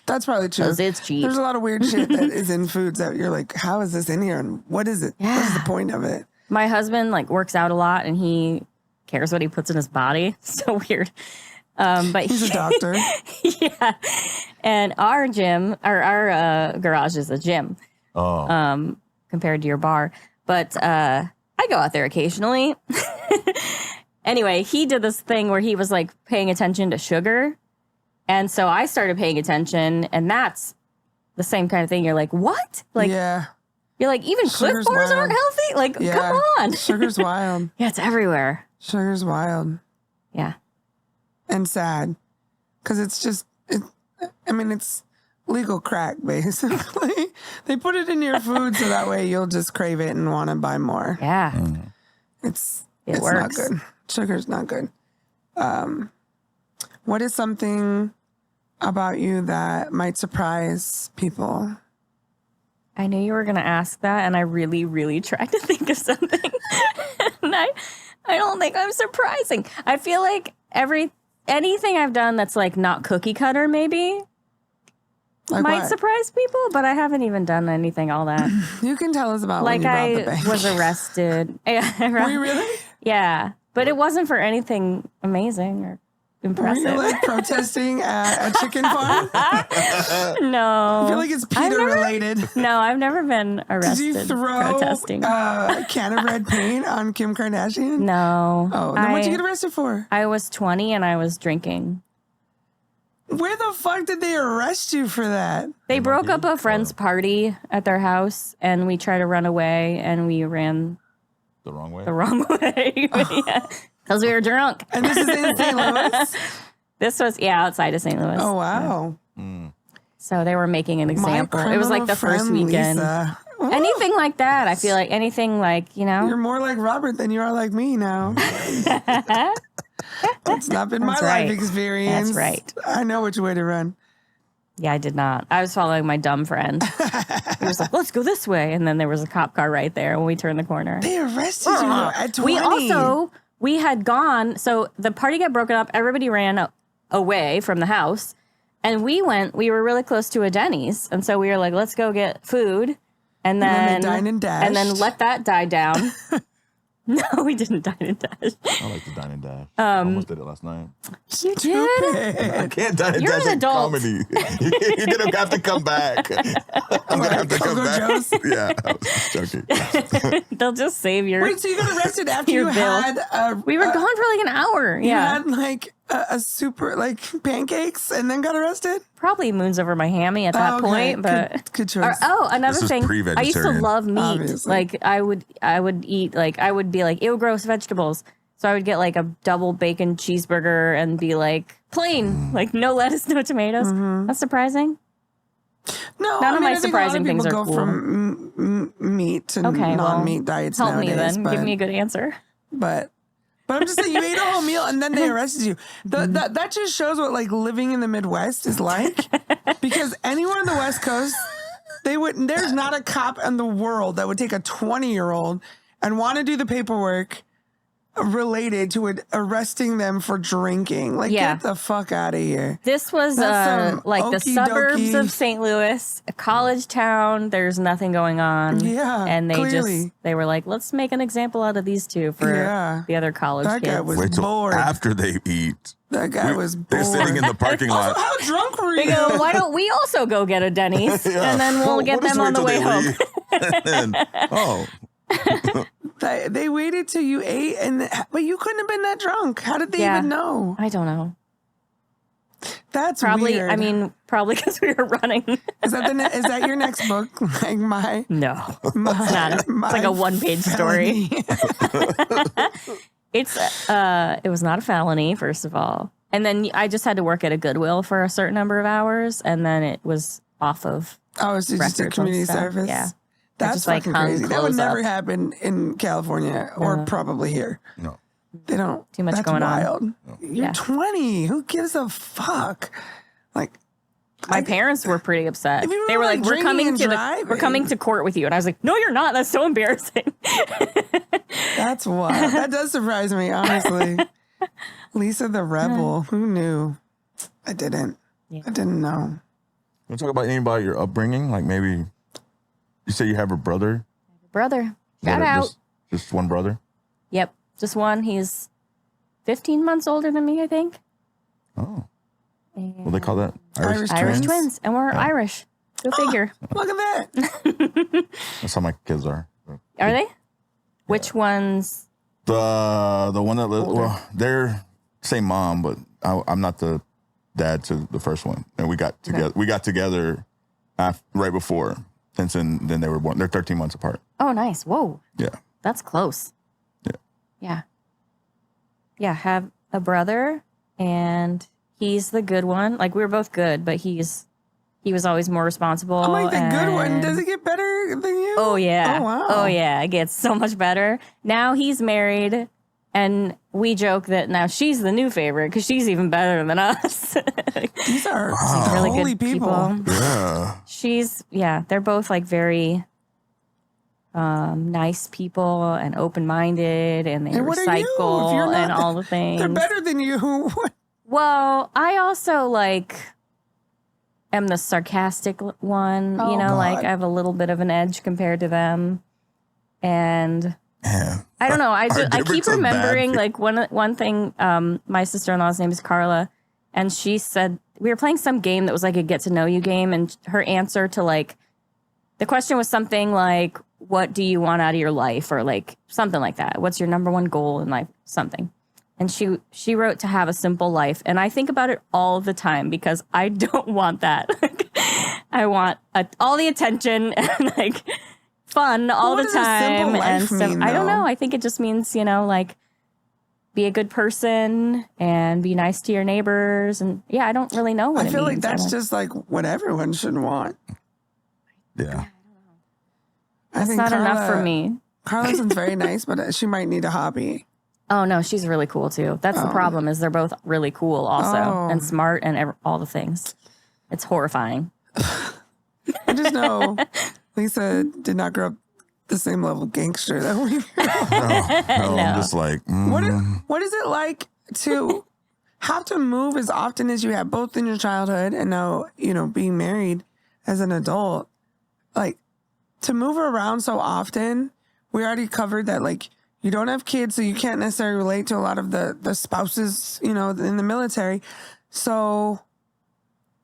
that's probably true. Because it's cheap. There's a lot of weird shit that is in foods that you're like, how is this in here? And what is it? Yeah. What is the point of it? My husband, like, works out a lot and he cares what he puts in his body. So weird. But he's a doctor. Yeah. And our gym, our garage is a gym. Oh. Compared to your bar. But I go out there occasionally. Anyway, he did this thing where he was like paying attention to sugar. And so I started paying attention, and that's the same kind of thing. You're like, what? Like, yeah. You're like, even Cliff bars aren't healthy? Like, come on. Sugar's wild. Yeah, it's everywhere. Sugar's wild. Yeah. And sad. Because it's just, it's legal crack, basically. They put it in your food so that way you'll just crave it and want to buy more. Yeah. It's works. not good. Sugar's not good. What is something about you that might surprise people? I knew you were going to ask that, and I really, really tried to think of something. And I don't think I'm surprising. I feel like anything I've done that's like not cookie cutter maybe might surprise people, but I haven't even done anything all that. You can tell us about like when you robbed the bank. I was arrested. Were you really? Yeah, but it wasn't for anything amazing or impressive. Were you like protesting at a chicken farm? No. I feel like it's PETA related. No, I've never been arrested. Did you throw protesting. A can of red paint on Kim Kardashian? No. Oh, then what'd you get arrested for? I was 20 and I was drinking. Where the fuck did they arrest you for that? They broke up a friend's party at their house, and we tried to run away, and we ran the wrong way. Because we were drunk. And this is in St. Louis? This was outside of St. Louis. Oh wow! Yeah. So they were making an example. It was like the first weekend. Lisa. Anything like that. I feel like anything like You're more like Robert than you are like me now. That's not been my life experience. That's right. I know which way to run. Yeah, I did not. I was following my dumb friend. He was like, let's go this way. And then there was a cop car right there when we turned the corner. They arrested you at 20. We had gone. So the party got broken up. Everybody ran away from the house. And we were really close to a Denny's. And so we were like, let's go get food. And then they dined and dashed. And then let that die down. No, we didn't dine and dash. I like to dine and dash. I almost did it last night. You did? I can't dine and You're dash an in adult. comedy. You're going to have to come back. I'm going to have to come back. Joe's? Yeah, I was joking. They'll just save your Wait, so you got arrested after your you bill. had We were gone for like an hour. you Yeah. had like a super like pancakes and then got arrested? Probably moons over my hammy at that point, but good choice. Another This is thing. I pre-vegetarian. used to love meat. Obviously. Like I would eat I would be like, ew, gross vegetables. So I would get like a double bacon cheeseburger and be like plain, like no lettuce, no tomatoes. That's surprising. No, None of my I think surprising a lot of things people are go cool. from meat to Okay, non-meat diets help nowadays. me then. But, Give me a good answer. but I'm just saying, you ate a whole meal and then they arrested you. That just shows what like living in the Midwest is like. Because anywhere in the West Coast, there's not a cop in the world that would take a 20-year-old and want to do the paperwork related to arresting them for drinking. Like, get the fuck out of here. This was like the suburbs of St. Louis, a college town. There's nothing going on. Yeah, and clearly. they were like, let's make an example out of these two for the other college That kids. guy was Wait till bored. after they eat. That guy was bored. They're sitting in the parking lot. How drunk were They you? go, why don't we also go get a Denny's? Yeah. And then we'll get just them on wait the till way they home. leave. And then, They waited till you ate, but you couldn't have been that drunk. How did they even know? I don't know. That's probably, weird. I mean, probably because we were running. Is that your next book? Like No, it's not. It's like a one-page story. It was not a felony, first of all. And then I just had to work at a Goodwill for a certain number of hours, and then it was off of. Oh, it's just a community service. Yeah, that's just, fucking crazy. That would never up. happen in California or probably here. No. They don't. Too much that's going wild. on. You're 20. Who gives a fuck? Like, my parents were pretty upset. If you They were like, "We're coming we're coming to court with you," and I was like, "No, you're not. That's so embarrassing." That's wild. That does surprise me, honestly. Lisa the Rebel. Who knew? I didn't. Yeah. I didn't know. Want to talk about any about your upbringing? Like maybe you say you have a brother. Brother, shout out. Just one brother. Yep, just one. He's 15 months older than me, I think. Oh. What they call that? Irish twins. And we're Irish. Go figure. Look at that. That's how my kids are. Are they? Which ones? The one that well, they're same mom, but I'm not the dad to the first one, and we got together. Okay. We got together right before, and then they were born. They're 13 months apart. Oh, nice. Whoa. Yeah. That's close. Yeah. Yeah. Yeah. Have a brother, and he's the good one. Like, we were both good, but he was always more responsible. I'm like, the good one. Does it get better than you? Oh, yeah. Oh, wow. Oh, yeah. It gets so much better. Now he's married, and we joke that now she's the new favorite because she's even better than us. These are really holy good people. Yeah. They're both like very nice people and open-minded, and they recycle and all the things. They're better than you. Well, I also like am the sarcastic one, Oh, you know, God. like I have a little bit of an edge compared to them. And I don't know. I keep remembering like one thing, my sister-in-law's name is Carla, and she said we were playing some game that was like a get to know you game, and her answer to like the question was something like, what do you want out of your life, or like something like that. What's your number one goal in life? Something. And she wrote to have a simple life. And I think about it all the time because I don't want that. I want all the attention and like fun all the time. And so I don't know. I think it just means, you know, like be a good person and be nice to your neighbors. And yeah, I don't really know what it means. I feel like that's just like what everyone should want. Yeah. That's not enough for me. Carlison's very nice, but she might need a hobby. Oh, no, she's really cool, too. That's the problem, is they're both really cool also, and smart and all the things. It's horrifying. I just know Lisa did not grow up the same level of gangster that we No, I'm just like... What is it like to have to move as often as you have, both in your childhood and now, you know, being married as an adult? Like, to move around so often, we already covered that, like, you don't have kids, so you can't necessarily relate to a lot of the spouses, you know, in the military. So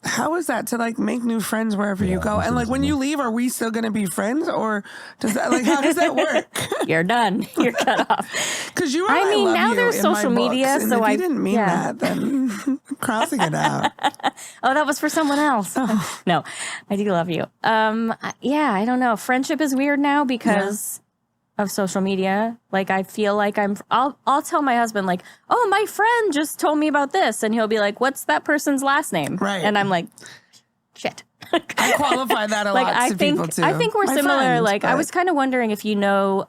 how is that to like make new friends wherever you go? And like when you leave, are we still going to be friends, or does that like how does that work? You're done. You're cut off. Because you, I mean, now there's social media, books, so I didn't mean that. Then crossing it out. Oh, that was for someone else. Oh. No, I do love you. Yeah, I don't know. Friendship is weird now because. Yeah. Of social media. Like I feel like I'll tell my husband like, oh, my friend just told me about this, and he'll be like, what's that person's last name? Right. And I'm like, shit. I qualify that a lot to people too. I think we're similar. Friends, like I was kind of wondering if you know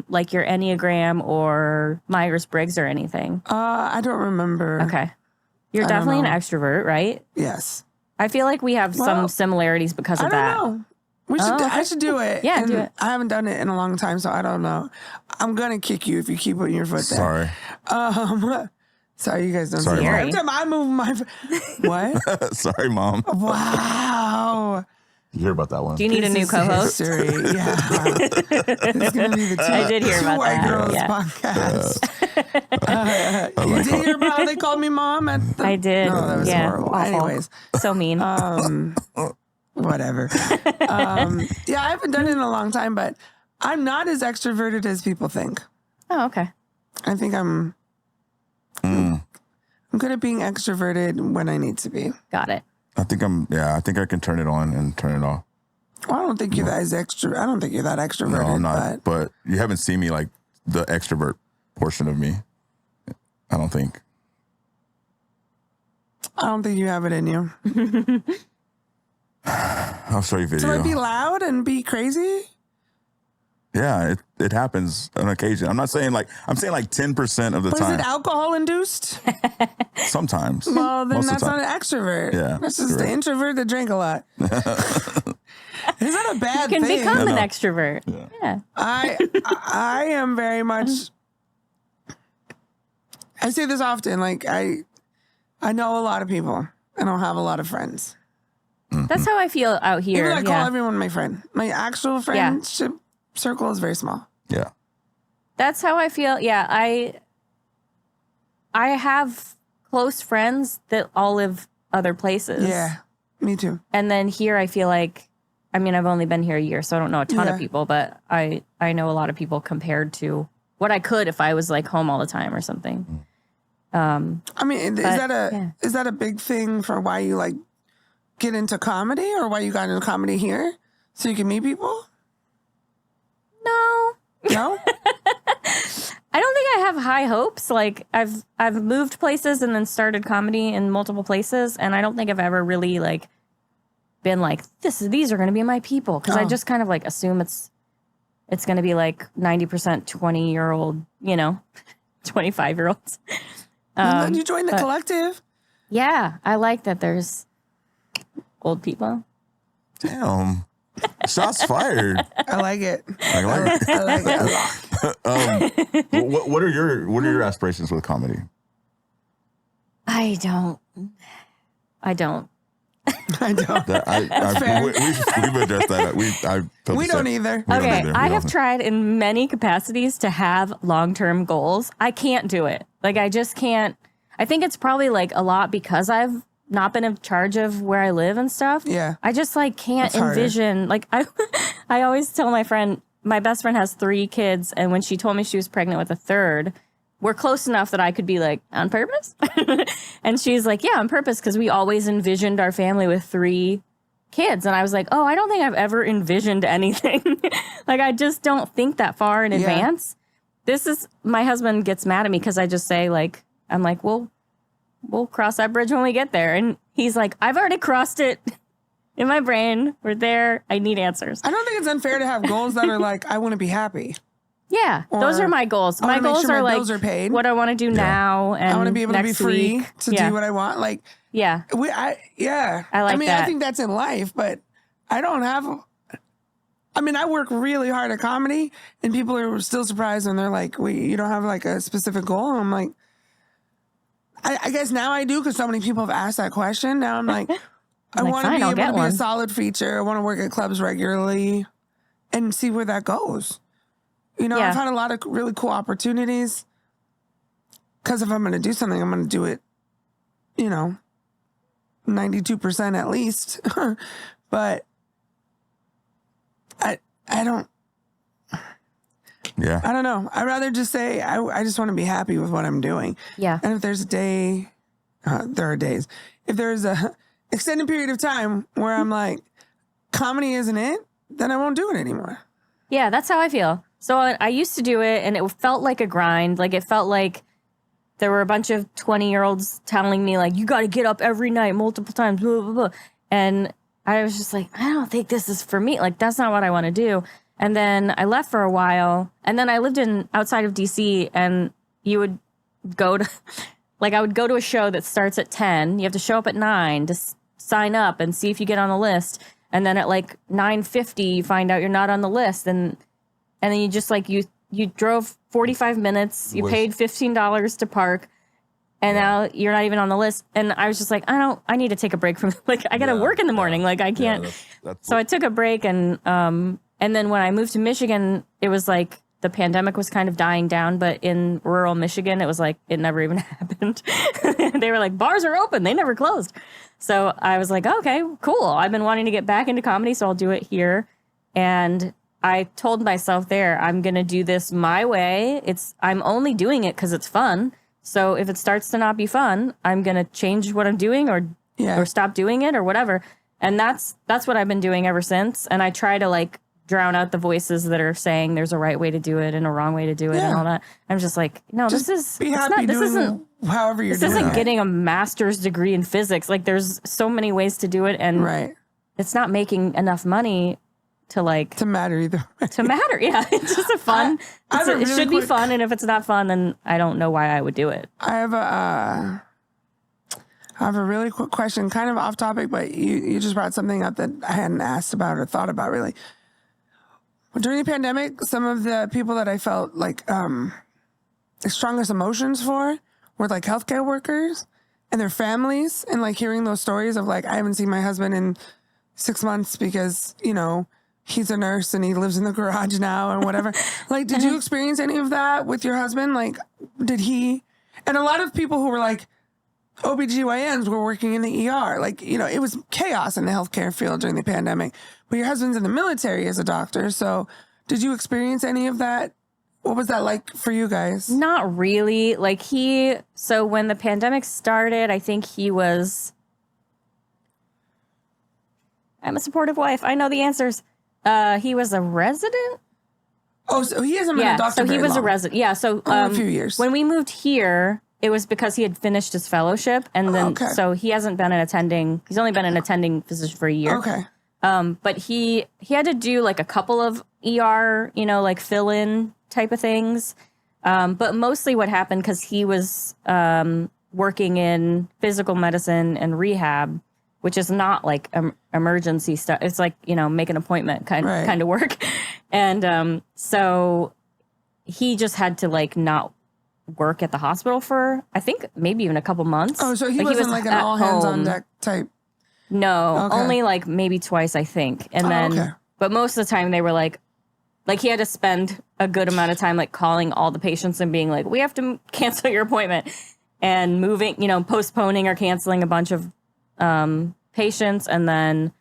like your Enneagram or Myers-Briggs or anything. I don't remember. Okay. You're definitely an extrovert, right? Yes. I feel like we have some similarities because of that. I don't know. I should do it. Yeah, do it. I haven't done it in a long time, so I don't know. I'm gonna kick you if you keep putting your foot there. Sorry. Sorry, you guys don't see it. Every time I move my what? Sorry, Mom. Wow. You hear about that one? Do you need a new co-host? Yeah. It's gonna be the I did hear about White that. Girls podcast. You did hear about how they called me Mom? I did. No, that was horrible. Awful. Anyways. So mean. Whatever. Yeah, I haven't done it in a long time, but I'm not as extroverted as people think. Oh, okay. I think I'm good at being extroverted when I need to be. Got it. I think I can turn it on and turn it off. Well, I don't think you're that extroverted. No, I'm not. But you haven't seen me like the extrovert portion of me. I don't think. I don't think you have it in you. I'll show you a video. To like be loud and be crazy? Yeah, it happens on occasion. I'm saying like 10% of the time. Is it alcohol induced? Sometimes. Well, then Most of that's the time. not an extrovert. Yeah, That's just the introvert that drank a lot. Is that a bad You can thing? become an extrovert. Yeah. I am very much. I say this often. Like I know a lot of people. I don't have a lot of friends. That's how I feel out here. Even I call everyone my friend. My actual friendship circle is very small. Yeah. That's how I feel. Yeah, I have close friends that all live other places. Yeah, me too. And then here I feel like, I mean, I've only been here a year, so I don't know a ton of people, but I know a lot of people compared to what I could if I was like home all the time or something. I mean, is that a big thing for why you like get into comedy or why you got into comedy here? So you can meet people? No? I don't think I have high hopes. Like I've moved places and then started comedy in multiple places, and I don't think I've ever really like been like these are going to be my people, because I just kind of like assume it's going to be like 90% 20-year-old, 25-year-olds. Then you join the collective. Yeah, I like that there's old people. Damn. Shots fired. I like it. I like it. I like it a lot. What are your aspirations with comedy? I don't. I don't. We've addressed that. We don't either. Okay, I have tried in many capacities to have long-term goals. I can't do it. Like, I just can't. I think it's probably like a lot because I've not been in charge of where I live and stuff. Yeah. I just like can't envision. Like I always tell my best friend has 3 kids, and when she told me she was pregnant with a 3rd, we're close enough that I could be like, on purpose? And she's like, yeah, on purpose, because we always envisioned our family with 3 kids. And I was like, oh, I don't think I've ever envisioned anything. Like, I just don't think that far in advance. My husband gets mad at me because I just say, like, I'm like, well, we'll cross that bridge when we get there. And he's like, I've already crossed it in my brain. We're there. I need answers. I don't think it's unfair to have goals that are like, I want to be happy. Yeah, those are my goals. My goals are like what I want to do now, and I want to be able to be free week. to do what I want. Like, I like that. I think that's in life, but I don't have. I mean, I work really hard at comedy, and people are still surprised, and they're like, "Wait, you don't have like a specific goal?" And I'm like, I guess now I do, because so many people have asked that question. Now I'm like, I want to be able to be a solid feature. I want to work at clubs regularly, and see where that goes. I've had a lot of really cool opportunities, because if I'm going to do something, I'm going to do it, 92% at least. But I don't. Yeah. I don't know. I'd rather just say I just want to be happy with what I'm doing. Yeah. And if there's a day, there are days. If there's a extended period of time where I'm like, comedy isn't it, then I won't do it anymore. Yeah, that's how I feel. So I used to do it, and it felt like a grind. Like, it felt like there were a bunch of 20-year-olds telling me, like, you got to get up every night multiple times, blah, blah, blah. And I was just like, I don't think this is for me. Like, that's not what I want to do. And then I left for a while, and then I lived outside of DC, and you would go to, like, I would go to a show that starts at 10. You have to show up at 9 to sign up and see if you get on the list. And then at like 9:50, you find out you're not on the list. And then you just like, you drove 45 minutes, you paid $15 to park, and now you're not even on the list. And I was just like, I need to take a break from, like, I got to work in the morning. Like, I can't. So I took a break, and then when I moved to Michigan, it was like the pandemic was kind of dying down, but in rural Michigan, it was like, it never even happened. They were like, bars are open. They never closed. So I was like, okay, cool. I've been wanting to get back into comedy, so I'll do it here. And I told myself there, I'm going to do this my way. I'm only doing it because it's fun. So if it starts to not be fun, I'm going to change what I'm doing or stop doing it or whatever. And that's what I've been doing ever since. And I try to like drown out the voices that are saying there's a right way to do it and a wrong way to do it and all that. I'm just like, no, just this isn't however you're doing it. This isn't getting a master's degree in physics. Like there's so many ways to do it. And it's not making enough money to matter either way. To matter. Yeah. It's just a fun. It should be fun. And if it's not fun, then I don't know why I would do it. I have a really quick question, kind of off topic, but you just brought something up that I hadn't asked about or thought about really. During the pandemic, some of the people that I felt like the strongest emotions for were like healthcare workers and their families, and like hearing those stories of like, I haven't seen my husband in 6 months because, you know, he's a nurse and he lives in the garage now and whatever. Like, did you experience any of that with your husband? Like, did he? And a lot of people who were like, OBGYNs were working in the ER. Like, you know, it was chaos in the healthcare field during the pandemic. But your husband's in the military as a doctor. So did you experience any of that? What was that like for you guys? Not really. Like so when the pandemic started, I think I'm a supportive wife. I know the answers. He was a resident. Oh, so he hasn't been a doctor so he was long. A resident. Yeah, so a few years. When we moved here, it was because he had finished his fellowship, and then so he hasn't been he's only been an attending physician for a year. Okay. But he had to do like a couple of ER, you know, like fill-in type of things. But mostly what happened, because he was working in physical medicine and rehab, which is not like emergency stuff. It's like, you know, make an appointment kind of work. And so he just had to like not work at the hospital for, I think, maybe even a couple months. Oh, so he wasn't like an all hands on deck type. No, only like maybe twice, I think. And but most of the time they were like he had to spend a good amount of time like calling all the patients and being like, we have to cancel your appointment, and moving, you know, postponing or canceling a bunch of patients, and then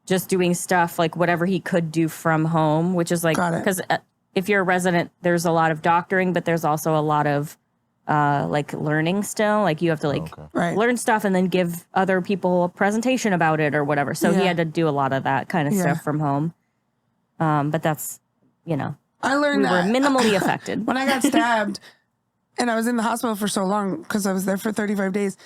just doing stuff like whatever he could do from home, which is like, because if you're a resident, there's a lot of doctoring, but there's also a lot of like learning still. Like you have to like learn stuff and then give other people a presentation about it or whatever. So he had to do a lot of that kind of stuff from home. But that's, you know, I learned we were minimally affected. When I got stabbed and I was in the hospital for so long because I was there for 35 days.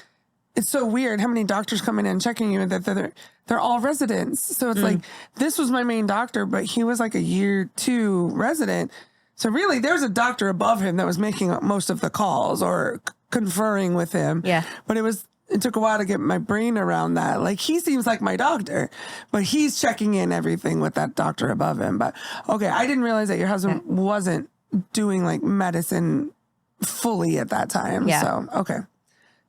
It's so weird how many doctors come in and checking you that they're all residents. So it's like, this was my main doctor, but he was like a year 2 resident. So really there's a doctor above him that was making most of the calls or conferring with him. Yeah. But it took a while to get my brain around that. Like, he seems like my doctor, but he's checking in everything with that doctor above him. But okay, I didn't realize that your husband wasn't doing like medicine fully at that time. Yeah. So, okay.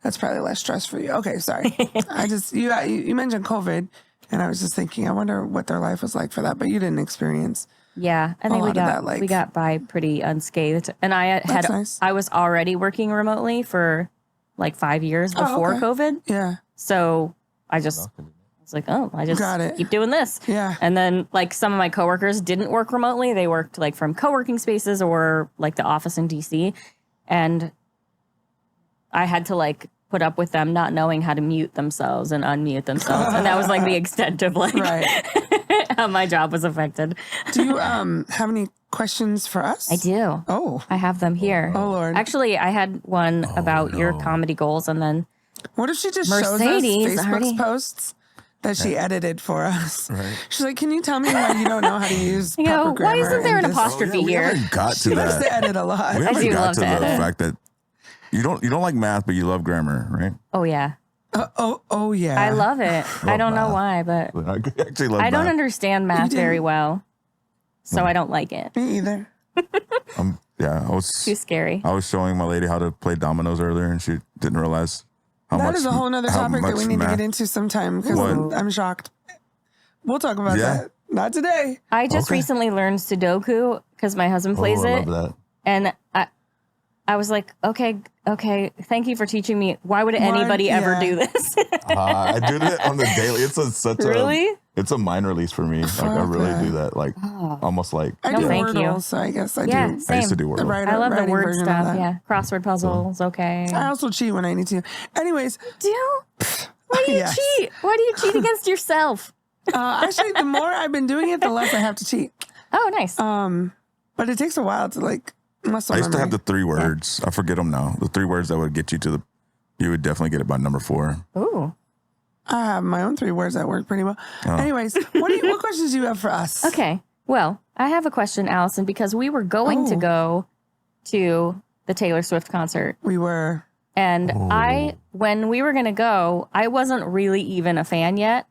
That's probably less stress for you. Okay, sorry. You mentioned COVID, and I was just thinking, I wonder what their life was like for that. But you didn't experience. Yeah, I think we got by pretty unscathed. And I was already working remotely for like 5 years before COVID. Yeah. So I was like, I just keep doing this. Yeah. And then like some of my coworkers didn't work remotely. They worked like from co-working spaces or like the office in DC, and I had to like put up with them not knowing how to mute themselves and unmute themselves. And that was like the extent of like how my job was affected. Do you have any questions for us? I do. Oh. I have them here. Oh, Lord. Actually, I had one about your comedy goals, and then what if she just shows us Facebook's posts that she edited for us? Right. She's like, can you tell me why you don't know how to use proper grammar? Why isn't there an apostrophe here? We haven't got to that. She likes to edit a lot. We haven't got to the fact that you don't like math, but you love grammar, right? Oh, yeah. Oh, yeah. I love it. I don't know why, but I actually love I math. don't understand math very well, so I don't like it. Me either. I was too scary. I was showing my lady how to play dominoes earlier, and she didn't realize how much. That is a whole other topic that we need to get into sometime, because I'm shocked. We'll talk about that. Not today. I just recently learned Sudoku because my husband plays it. I love that. And I was like, okay, thank you for teaching me. Why would anybody ever do this? I do it on the daily. It's such really? it's a mind release for me. Like I really do that. Like almost like I do thank you. Wordle, so I guess I do. Same. I used to do Wordle. I love the word stuff. Yeah, crossword puzzles. Okay. I also cheat when I need to. Anyways, Why do you cheat? Why do you cheat against yourself? actually, the more I've been doing it, the less I have to cheat. Oh, nice. But it takes a while to like muscle I used to memory. have the 3 words. I forget them now. The 3 words that would get you to you would definitely get it by number 4. Ooh. I have my own 3 words that work pretty well. Anyways, what questions do you have for us? Okay. Well, I have a question, Allison, because we were going to go to the Taylor Swift concert. We were. And when we were going to go, I wasn't really even a fan yet.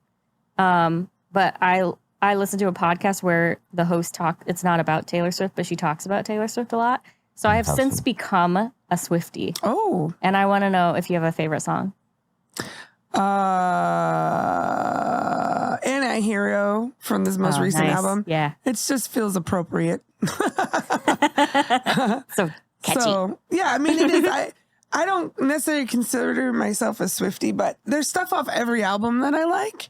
But I listened to a podcast where the host it's not about Taylor Swift, but she talks about Taylor Swift a lot. So I have since become a Swiftie. Oh. And I want to know if you have a favorite song. Anti-Hero from this most recent album. Yeah. It just feels appropriate. So catchy. So, yeah, I mean, it is. I don't necessarily consider myself a Swiftie, but there's stuff off every album that I like.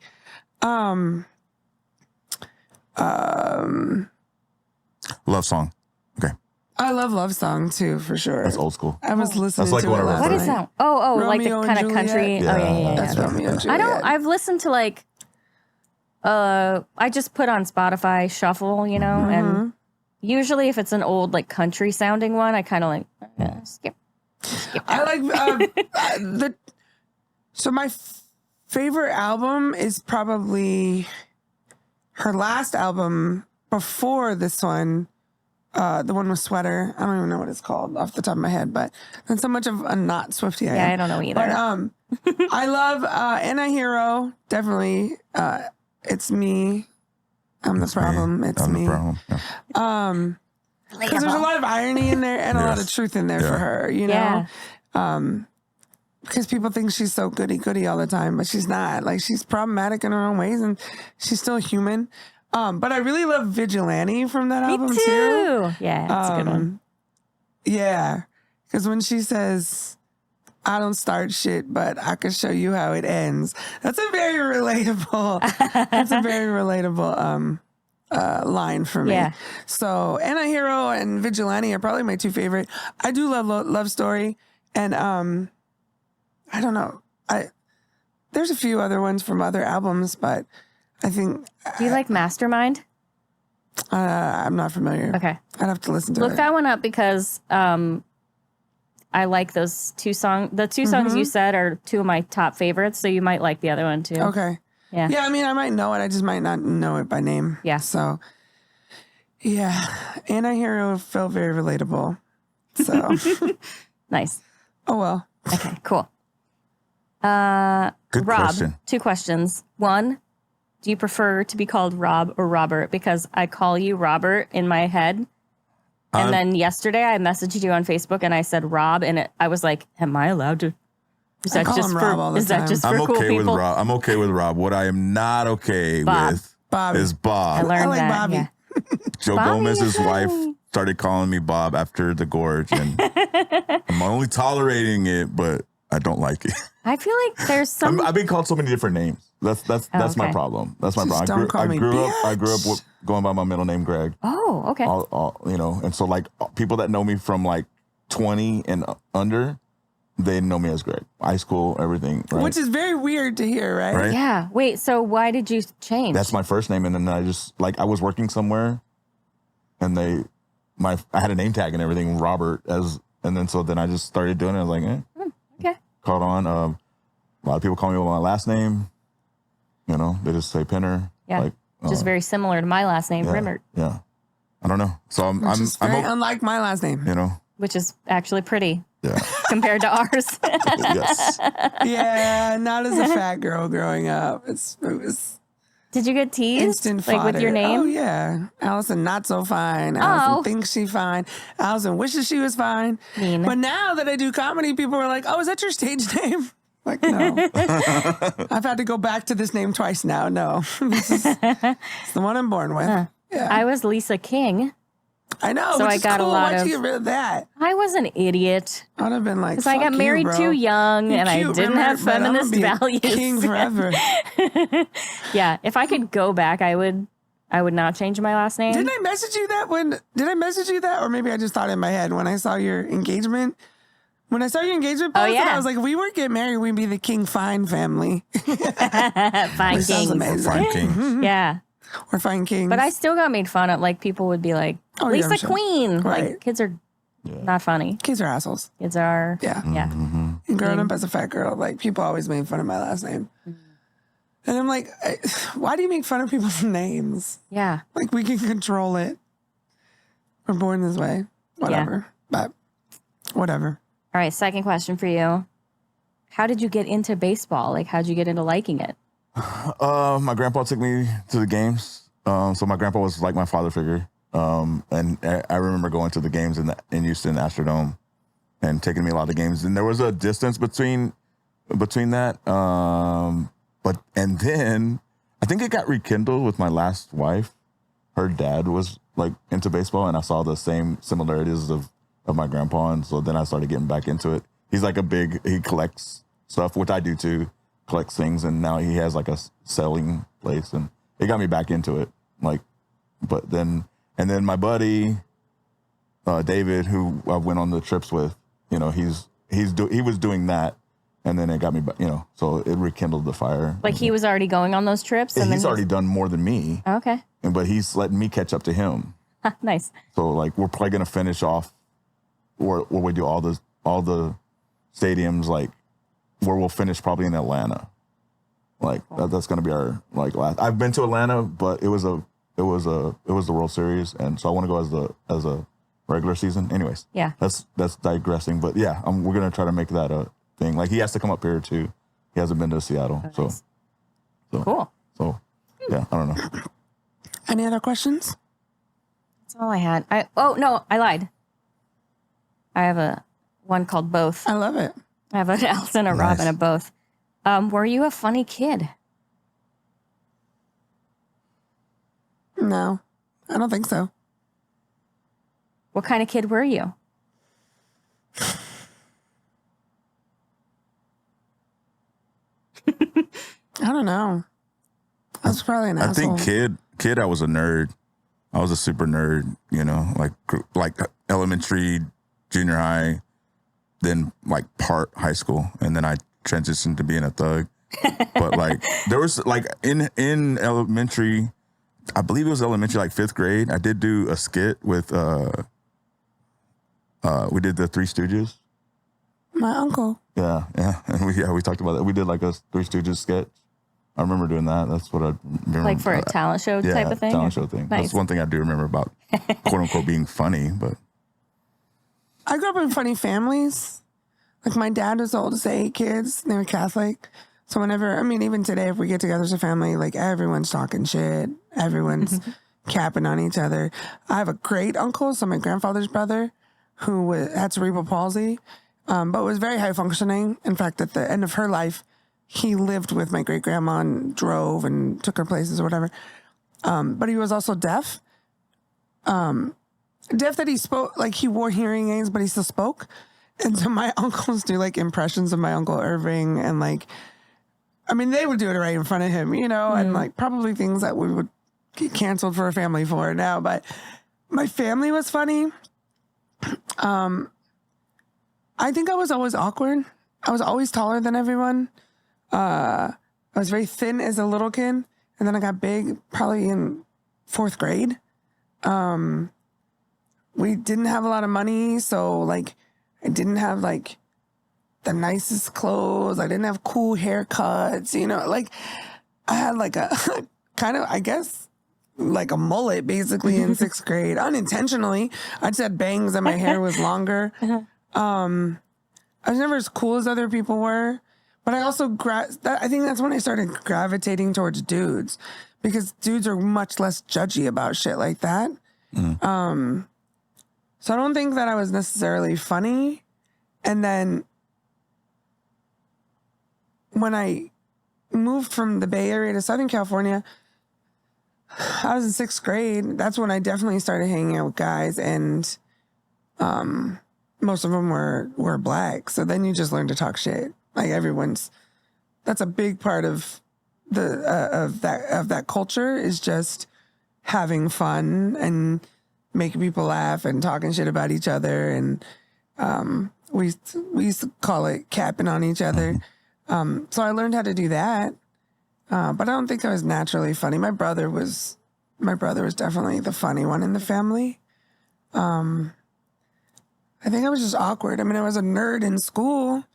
Love song. Okay. I love Love Song too, for sure. That's old school. I was listening That's like to one it of our last What night. is that? Oh, like the Romeo and kind of Juliet. country. Yeah. Oh, yeah. That's Romeo and Juliet. I've listened to like, I just put on Spotify shuffle, you know, and usually if it's an old like country sounding one, I kind of like skip. I like so my favorite album is probably her last album before this one, the one with Sweater. I don't even know what it's called off the top of my head, but that's so much of a not Swiftie I am. I don't know either. But I love Anti-Hero, definitely. It's me. I'm the problem. It's I'm me. the problem. Yeah. Because there's a lot of irony in there and a lot of truth in there for her, you know? Because people think she's so goody-goody all the time, but she's not. Like, she's problematic in her own ways, and she's still human. But I really love Vigilante from that album, too. Yeah, it's a good one. Yeah. Because when she says, I don't start shit, but I can show you how it ends. That's a very relatable, line for me. Yeah. So Anti-Hero and Vigilante are probably my 2 favorite. I do love Love Story. And I don't know. There's a few other ones from other albums, but I think... Do you like Mastermind? I'm not familiar. Okay. I'd have to listen to it. Look that one up because I like those 2 songs. The 2 songs you said are 2 of my top favorites, so you might like the other one too. Okay. Yeah. Yeah, I mean, I might know it. I just might not know it by name. Yeah. So, yeah. Anti-Hero felt very relatable. So. Nice. Oh, well. Okay, cool. Good Rob, question. 2 questions. 1, do you prefer to be called Rob or Robert? Because I call you Robert in my head. And then yesterday I messaged you on Facebook and I said Rob, and I was like, am I allowed to? Is that call just him for Rob all the is that time. just I'm for cool okay with people? Rob. I'm okay with Rob. What I am not okay Bob. with Bobby. is Bob. I learned I like that. Bobby. Yeah. Joe Bobby, Gomez's yay. wife started calling me Bob after the gorge, and I'm only tolerating it, but I don't like it. I feel like there's some. I've been called so many different names. That's my okay. problem. That's my Just problem. don't call me I grew up with going by my middle name Greg. Oh, okay. All, you know, and so like people that know me from like 20 and under, they know me as Greg. High school, everything. Right? Which is very weird to hear, right? Right? Yeah. Wait. So why did you change? That's my first name, and then I just like I was working somewhere, and I had a name tag and everything, Robert, and then I just started doing it. I was like, okay. Caught on. A lot of people call me by my last name. You know, they just say Pinner. Yeah. Like, Just very similar to my last name, Rimmert, Yeah. I don't know. So I'm Very unlike my last name. you know. which is actually pretty Yeah. compared to ours. Yes. Yeah, not as a fat girl growing up. It was Did you get teased? instant like fodder. with your name? Oh, yeah. Allison, not so fine. Allison thinks she fine. Allison wishes she was fine. Mean. But now that I do comedy, people are like, oh, is that your stage name? Like, no. I've had to go back to this name twice now. No. It's the one I'm born with. Yeah. I was Lisa King. I know. So which I is got cool. a lot Why'd of. you get rid of that? I was an idiot. I'd have been like, Because I got married too young and I didn't have feminist values. King forever. Yeah, if I could go back, I would not change my last name. Did I message you that? Or maybe I just thought in my head when I saw your engagement. When I saw your engagement post, I was like, if we were to get married, we'd be the King Fine family. Fine Which sounds amazing. Fine King. Yeah. Or Fine Kings. But I still got made fun of. Like, people would be like, Lisa Queen. Right. Like, kids are not funny. Kids are assholes. Kids are. Yeah. Yeah. And growing up as a fat girl, like, people always made fun of my last name. And I'm like, why do you make fun of people's names? Yeah. Like, we can control it. We're born this way. Whatever. But whatever. All right, second question for you. How did you get into baseball? Like, how'd you get into liking it? My grandpa took me to the games. So my grandpa was like my father figure. And I remember going to the games in Houston Astrodome and taking me a lot of games. And there was a distance between that. And then I think it got rekindled with my last wife. Her dad was like into baseball, and I saw the same similarities of my grandpa, and so then I started getting back into it. He's like he collects stuff, which I do too, collects things, and now he has like a selling place, and it got me back into it. Like, and then my buddy David, who I went on the trips with, he was doing that, and then it got me back, so it rekindled the fire. Like, he was already going on those trips, and he's already done more than me. Oh, okay. But he's letting me catch up to him. Nice. So like, we're probably gonna finish off where we do all the stadiums, like where we'll finish probably in Atlanta. Like that's gonna be our like last. I've been to Atlanta, but it was the World Series, and so I want to go as a regular season. Anyways, yeah, that's digressing. But yeah, we're gonna try to make that a thing. Like, he has to come up here too. He hasn't been to Seattle, so cool. So yeah, I don't know. Any other questions? That's all I had. I lied. I have one called Both. I love it. I have an Allison, a Rob, and a Both. Were you a funny kid? No, I don't think so. What kind of kid were you? I don't know. I was probably an asshole. I think kid, I was a nerd. I was a super nerd, like elementary, junior high, then like part high school, and then I transitioned to being a thug. But like, there was like in elementary, I believe it was elementary, like 5th grade, I did do a skit with we did the Three Stooges. My uncle. Yeah, and we talked about that. We did like a Three Stooges sketch. I remember doing that. That's what I remember. Like for a talent show type of thing? Talent show thing. Nice. That's one thing I do remember about quote unquote being funny. But I grew up in funny families. Like, my dad was the oldest of 8 kids. They were Catholic. So even today, if we get together as a family, like, everyone's talking shit. Everyone's capping on each other. I have a great uncle, so my grandfather's brother, who had cerebral palsy, but was very high functioning. In fact, at the end of her life, he lived with my great grandma and drove and took her places or whatever. But he was also deaf. Deaf that he spoke, like, he wore hearing aids, but he still spoke. And so my uncles do like impressions of my Uncle Irving, and like, they would do it right in front of him, and like probably things that we would get canceled for a family for now. But my family was funny. I think I was always awkward. I was always taller than everyone. I was very thin as a little kid, and then I got big probably in 4th grade. We didn't have a lot of money, so like, I didn't have like the nicest clothes. I didn't have cool haircuts, like I had like a kind of, I guess, like a mullet basically in 6th grade, unintentionally. I just had bangs and my hair was longer. I was never as cool as other people were, but I also, I think that's when I started gravitating towards dudes, because dudes are much less judgy about shit like that. So I don't think that I was necessarily funny. And then when I moved from the Bay Area to Southern California, I was in 6th grade. That's when I definitely started hanging out with guys, and most of them were black. So then you just learn to talk shit. Like that's a big part of that culture, is just having fun and making people laugh and talking shit about each other. And we used to call it capping on each other. So I learned how to do that. But I don't think I was naturally funny. My brother was definitely the funny one in the family. I think I was just awkward. I mean, I was a nerd in school,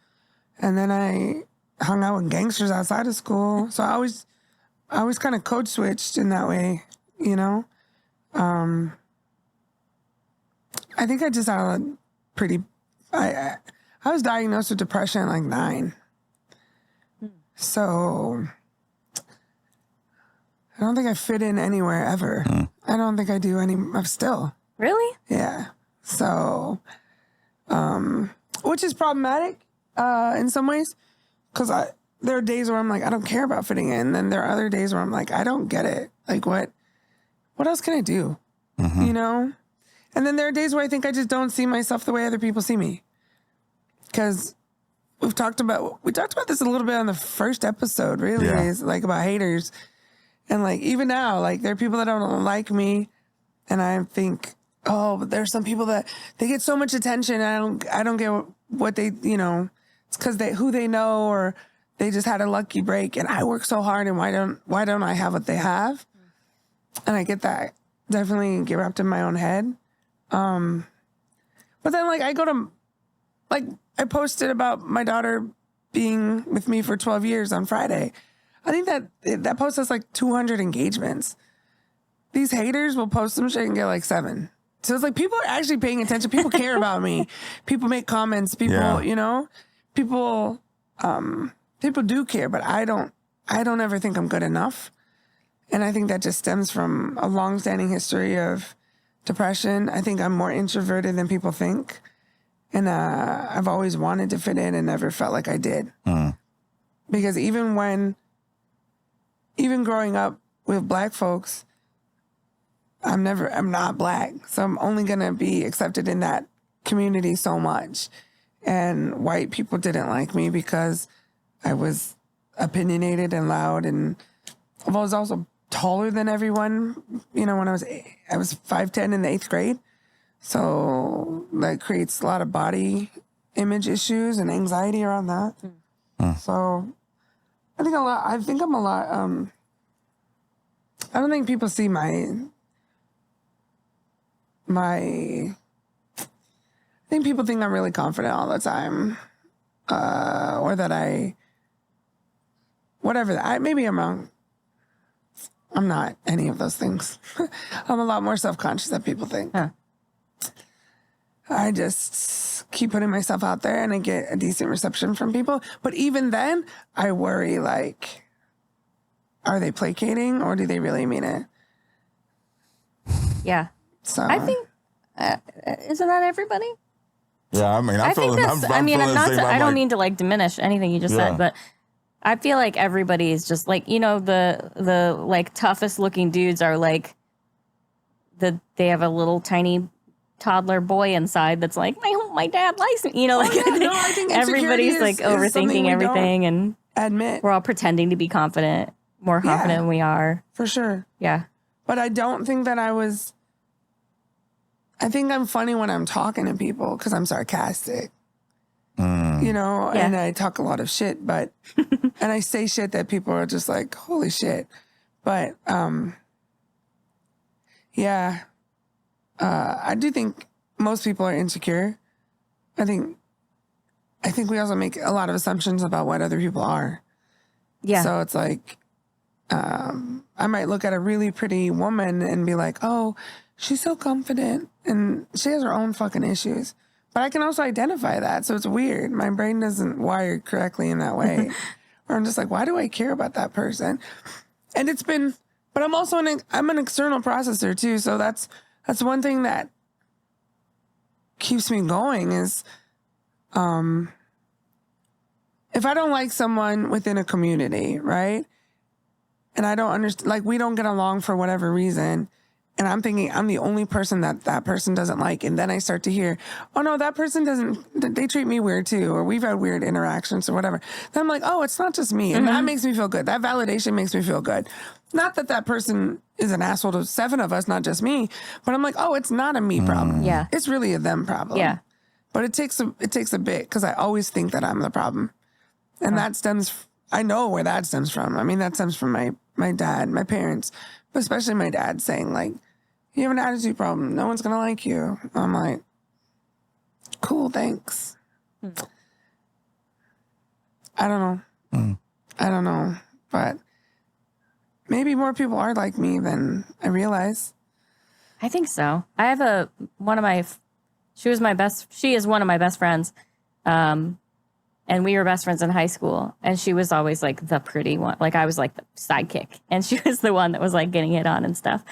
and then I hung out with gangsters outside of school. So I always kind of code switched in that way, you know? I think I just had I was diagnosed with depression at like 9. So I don't think I fit in anywhere ever. I don't think I do still. Really? Yeah. So, which is problematic in some ways, because there are days where I'm like, I don't care about fitting in. Then there are other days where I'm like, I don't get it. Like, what else can I do? You know? And then there are days where I think I just don't see myself the way other people see me. Because we talked about this a little bit on the first episode, really, is like about haters. And like, even now, like, there are people that don't like me, and I think, oh, but there's some people that they get so much attention. I don't get what they, you know, it's because who they know, or they just had a lucky break, and I work so hard, and why don't I have what they have? And I get that. Definitely get wrapped in my own head. But then, like, I posted about my daughter being with me for 12 years on Friday. I think that post has like 200 engagements. These haters will post some shit and get like 7. So it's like, people are actually paying attention. People care about me. People make comments. People, you know, people do care, but I don't ever think I'm good enough. And I think that just stems from a long-standing history of depression. I think I'm more introverted than people think. And I've always wanted to fit in and never felt like I did. Because even growing up with black folks, I'm not black. So I'm only going to be accepted in that community so much. And white people didn't like me because I was opinionated and loud, and I was also taller than everyone. You know, when I was 5'10" in the 8th grade. So that creates a lot of body image issues and anxiety around that. So I think I'm a lot, I don't think people see I think people think I'm really confident all the time. Or that maybe I'm wrong. I'm not any of those things. I'm a lot more self-conscious than people think. I just keep putting myself out there, and I get a decent reception from people. But even then, I worry, like, are they placating, or do they really mean it? Yeah. So I think, isn't that everybody? Yeah, I mean, I don't mean to like diminish anything you just said, but I feel like everybody is just like, you know, the like toughest looking dudes are like they have a little tiny toddler boy inside that's like, my dad likes me, you know, like I think everybody's like overthinking everything, and admit we're all pretending to be confident, more confident than we are. For sure. Yeah. But I don't think that I think I'm funny when I'm talking to people because I'm sarcastic. You know, and I talk a lot of shit, but, and I say shit that people are just like, holy shit. But, I do think most people are insecure. I think we also make a lot of assumptions about what other people are. Yeah. So it's like, I might look at a really pretty woman and be like, oh, she's so confident and she has her own fucking issues. But I can also identify that. So it's weird. My brain doesn't wire correctly in that way. Or I'm just like, why do I care about that person? And it's been, but I'm also I'm an external processor too. So that's one thing that keeps me going is, if I don't like someone within a community, right? and I don't understand, like, we don't get along for whatever reason. And I'm thinking I'm the only person that person doesn't like. And then I start to hear, oh no, that person doesn't, they treat me weird too. Or we've had weird interactions or whatever. Then I'm like, oh, it's not just me. And that makes me feel good. That validation makes me feel good. Not that person is an asshole to 7 of us, not just me. But I'm like, oh, it's not a me problem. Yeah. It's really a them problem. Yeah. But it takes a bit because I always think that I'm the problem. And that stems, I know where that stems from. I mean, that stems from my dad, my parents, but especially my dad saying like, you have an attitude problem. No one's going to like you. I'm like, cool, thanks. I don't know. I don't know. But maybe more people are like me than I realize. I think so. I have she is one of my best friends. And we were best friends in high school. And she was always like the pretty one. Like I was like the sidekick. And she was the one that was like getting hit on and stuff.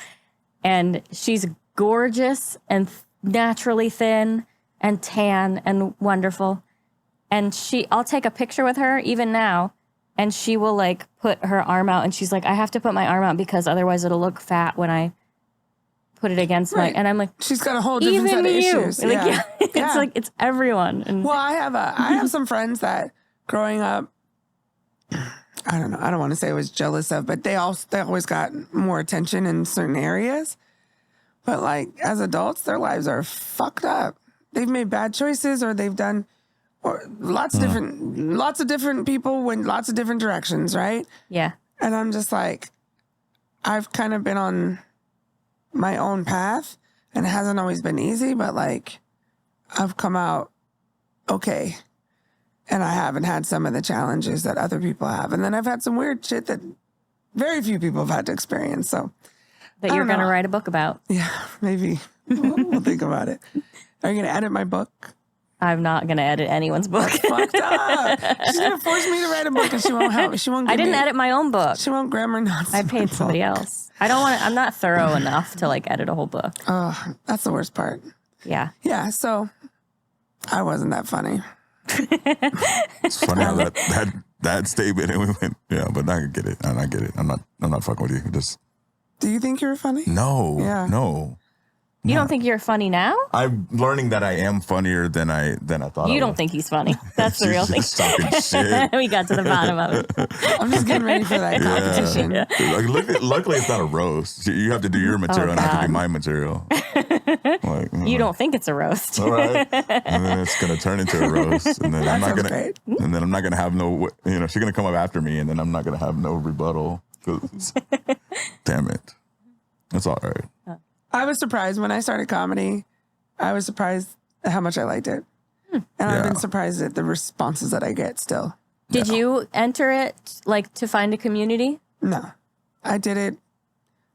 And she's gorgeous and naturally thin and tan and wonderful. And I'll take a picture with her even now, and she will like put her arm out, and she's like, I have to put my arm out because otherwise it'll look fat when I put it against and I'm like, she's got a whole different set of issues. Like, it's like, it's everyone. And well, I have some friends that growing up, I don't know. I don't want to say I was jealous of, but they always got more attention in certain areas. But like as adults, their lives are fucked up. They've made bad choices, or they've done, or lots of different people went lots of different directions, right? Yeah. And I'm just like, I've kind of been on my own path, and it hasn't always been easy, but like I've come out okay. And I haven't had some of the challenges that other people have. And then I've had some weird shit that very few people have had to experience. So that you're going to write a book about. Yeah, maybe. We'll think about it. Are you going to edit my book? I'm not going to edit anyone's book. That's fucked up. She's going to force me to write a book, and she won't help me. I didn't edit my own book. She won't grammar nonsense. I paid somebody else. I'm not thorough enough to like edit a whole book. Oh, that's the worst part. Yeah. Yeah, so I wasn't that funny. It's funny how that statement, and we went, yeah, but I get it. I get it. I'm not fucking with you. Just. Do you think you're funny? No. Yeah. No. You don't think you're funny now? I'm learning that I am funnier than I thought. You don't think he's funny. That's the real thing. Talking shit. We got to the bottom of it. I'm just getting ready for that competition. Yeah. Like, luckily, it's not a roast. You have to do your material, and I have to do my material. Like, you don't think it's a roast. All right. And then it's gonna turn into a roast, and then I'm not gonna have no. She's gonna come up after me, and then I'm not gonna have no rebuttal. Damn it. That's all right. I was surprised when I started comedy. I was surprised at how much I liked it. And I've been surprised at the responses that I get still. Did you enter it like to find a community? No. I did it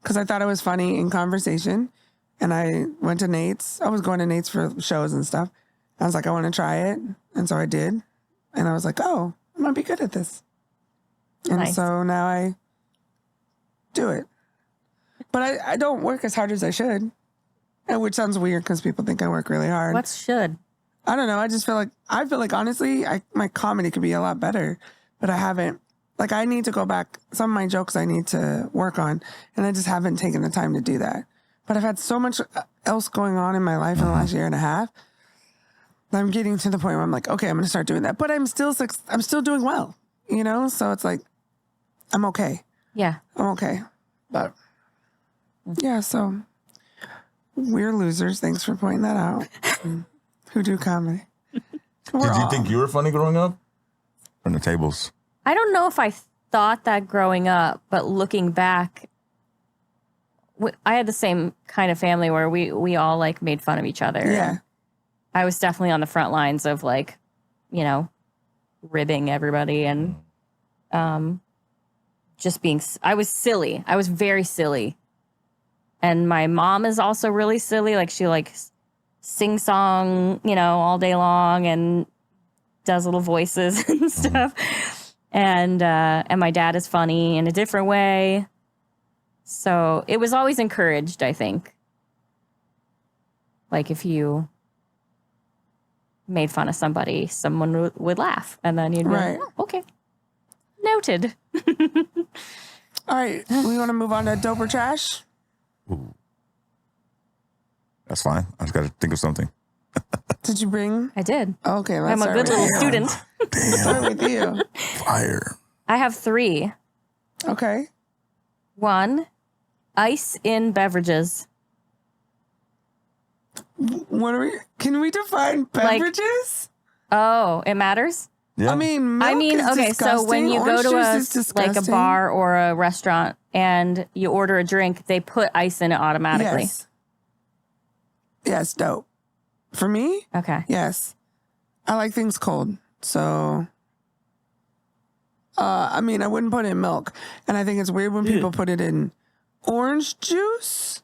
because I thought it was funny in conversation. And I went to Nate's. I was going to Nate's for shows and stuff. I was like, I want to try it. And so I did. And I was like, oh, I might be good at this. And so now I do it. But I don't work as hard as I should, which sounds weird because people think I work really hard. What should? I don't know. I feel like honestly, my comedy could be a lot better, but I haven't. Like I need to go back. Some of my jokes I need to work on, and I just haven't taken the time to do that. But I've had so much else going on in my life in the last year and a half. I'm getting to the point where I'm like, okay, I'm going to start doing that. But I'm still doing well, So it's like, I'm okay. Yeah, I'm okay. But yeah, so we're losers. Thanks for pointing that out. Who do comedy? Did you think you were funny growing up? On the tables? I don't know if I thought that growing up, but looking back, I had the same kind of family where we all like made fun of each other. Yeah. I was definitely on the front lines of like, ribbing everybody and I was silly. I was very silly. And my mom is also really silly. Like she sing song, all day long and does little voices and stuff. And my dad is funny in a different way. So it was always encouraged, I think. Like if you made fun of somebody, someone would laugh. And then you'd be like, oh, okay. Noted. All right, we want to move on to dope or trash? Ooh. That's fine. I just got to think of something. Did you bring? I did. Okay, let's I'm a start good with little you. student. Let's start with you. Fire. I have 3. Okay. 1, ice in beverages. What are we? Can we define beverages? Oh, it matters? Yeah. I mean, milk is okay, so when disgusting. you Orange go to juice is like a disgusting. bar or a restaurant and you order a drink, they put ice in it automatically. Yes, dope. For me, Okay. yes. I like things cold. So, I mean, I wouldn't put it in milk. And I think it's weird when people put it in orange juice,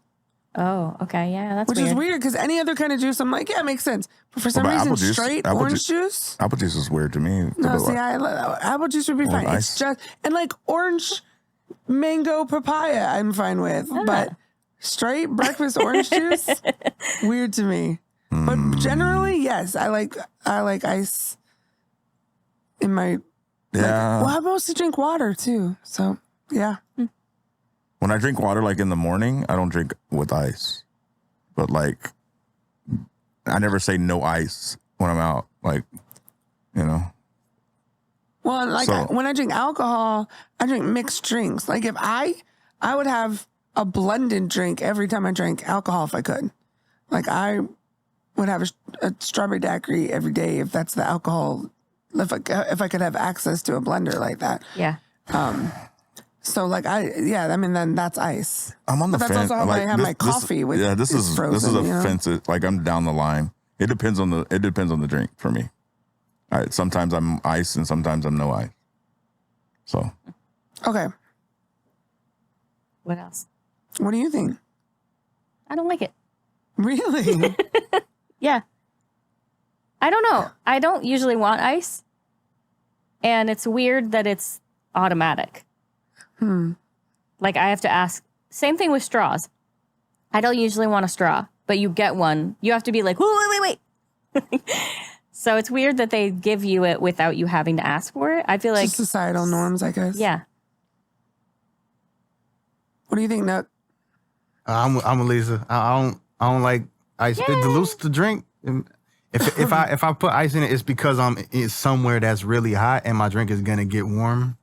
Oh, okay. Yeah, that's which is weird because any other kind of juice, I'm like, yeah, it makes sense. But for some about reason, apple juice? straight Apple orange juice? Apple juice is weird to me. No, see, apple juice would be fine. ice. It's just, and like orange mango papaya, I'm fine with. But straight breakfast orange juice, weird to me. But generally, yes, I like ice in my. Yeah. Well, I mostly drink water too. So yeah. When I drink water, like in the morning, I don't drink with ice. But like, I never say no ice when I'm out. Like, you know. Well, like when I drink alcohol, I drink mixed drinks. Like if I would have a blended drink every time I drank alcohol if I could. Like I would have a strawberry daiquiri every day if that's the alcohol. If I could have access to a blender like that. Yeah. So like I mean then that's ice. I'm on the But fence. that's also how I have my coffee with. this is frozen, offensive. Like I'm down the line. It depends on the drink for me. Sometimes I'm ice and sometimes I'm no ice. So. Okay. What else? What do you think? I don't like it. Really? Yeah. I don't know. I don't usually want ice. And it's weird that it's automatic. Like I have to ask. Same thing with straws. I don't usually want a straw, but you get one. You have to be like, wait. So it's weird that they give you it without you having to ask for it. I feel like Just societal norms, I guess. Yeah. What do you think, Nut? I'm a Lisa. I don't like ice. It dilutes the drink. And if I put ice in it, it's because it's somewhere that's really hot and my drink is gonna get warm.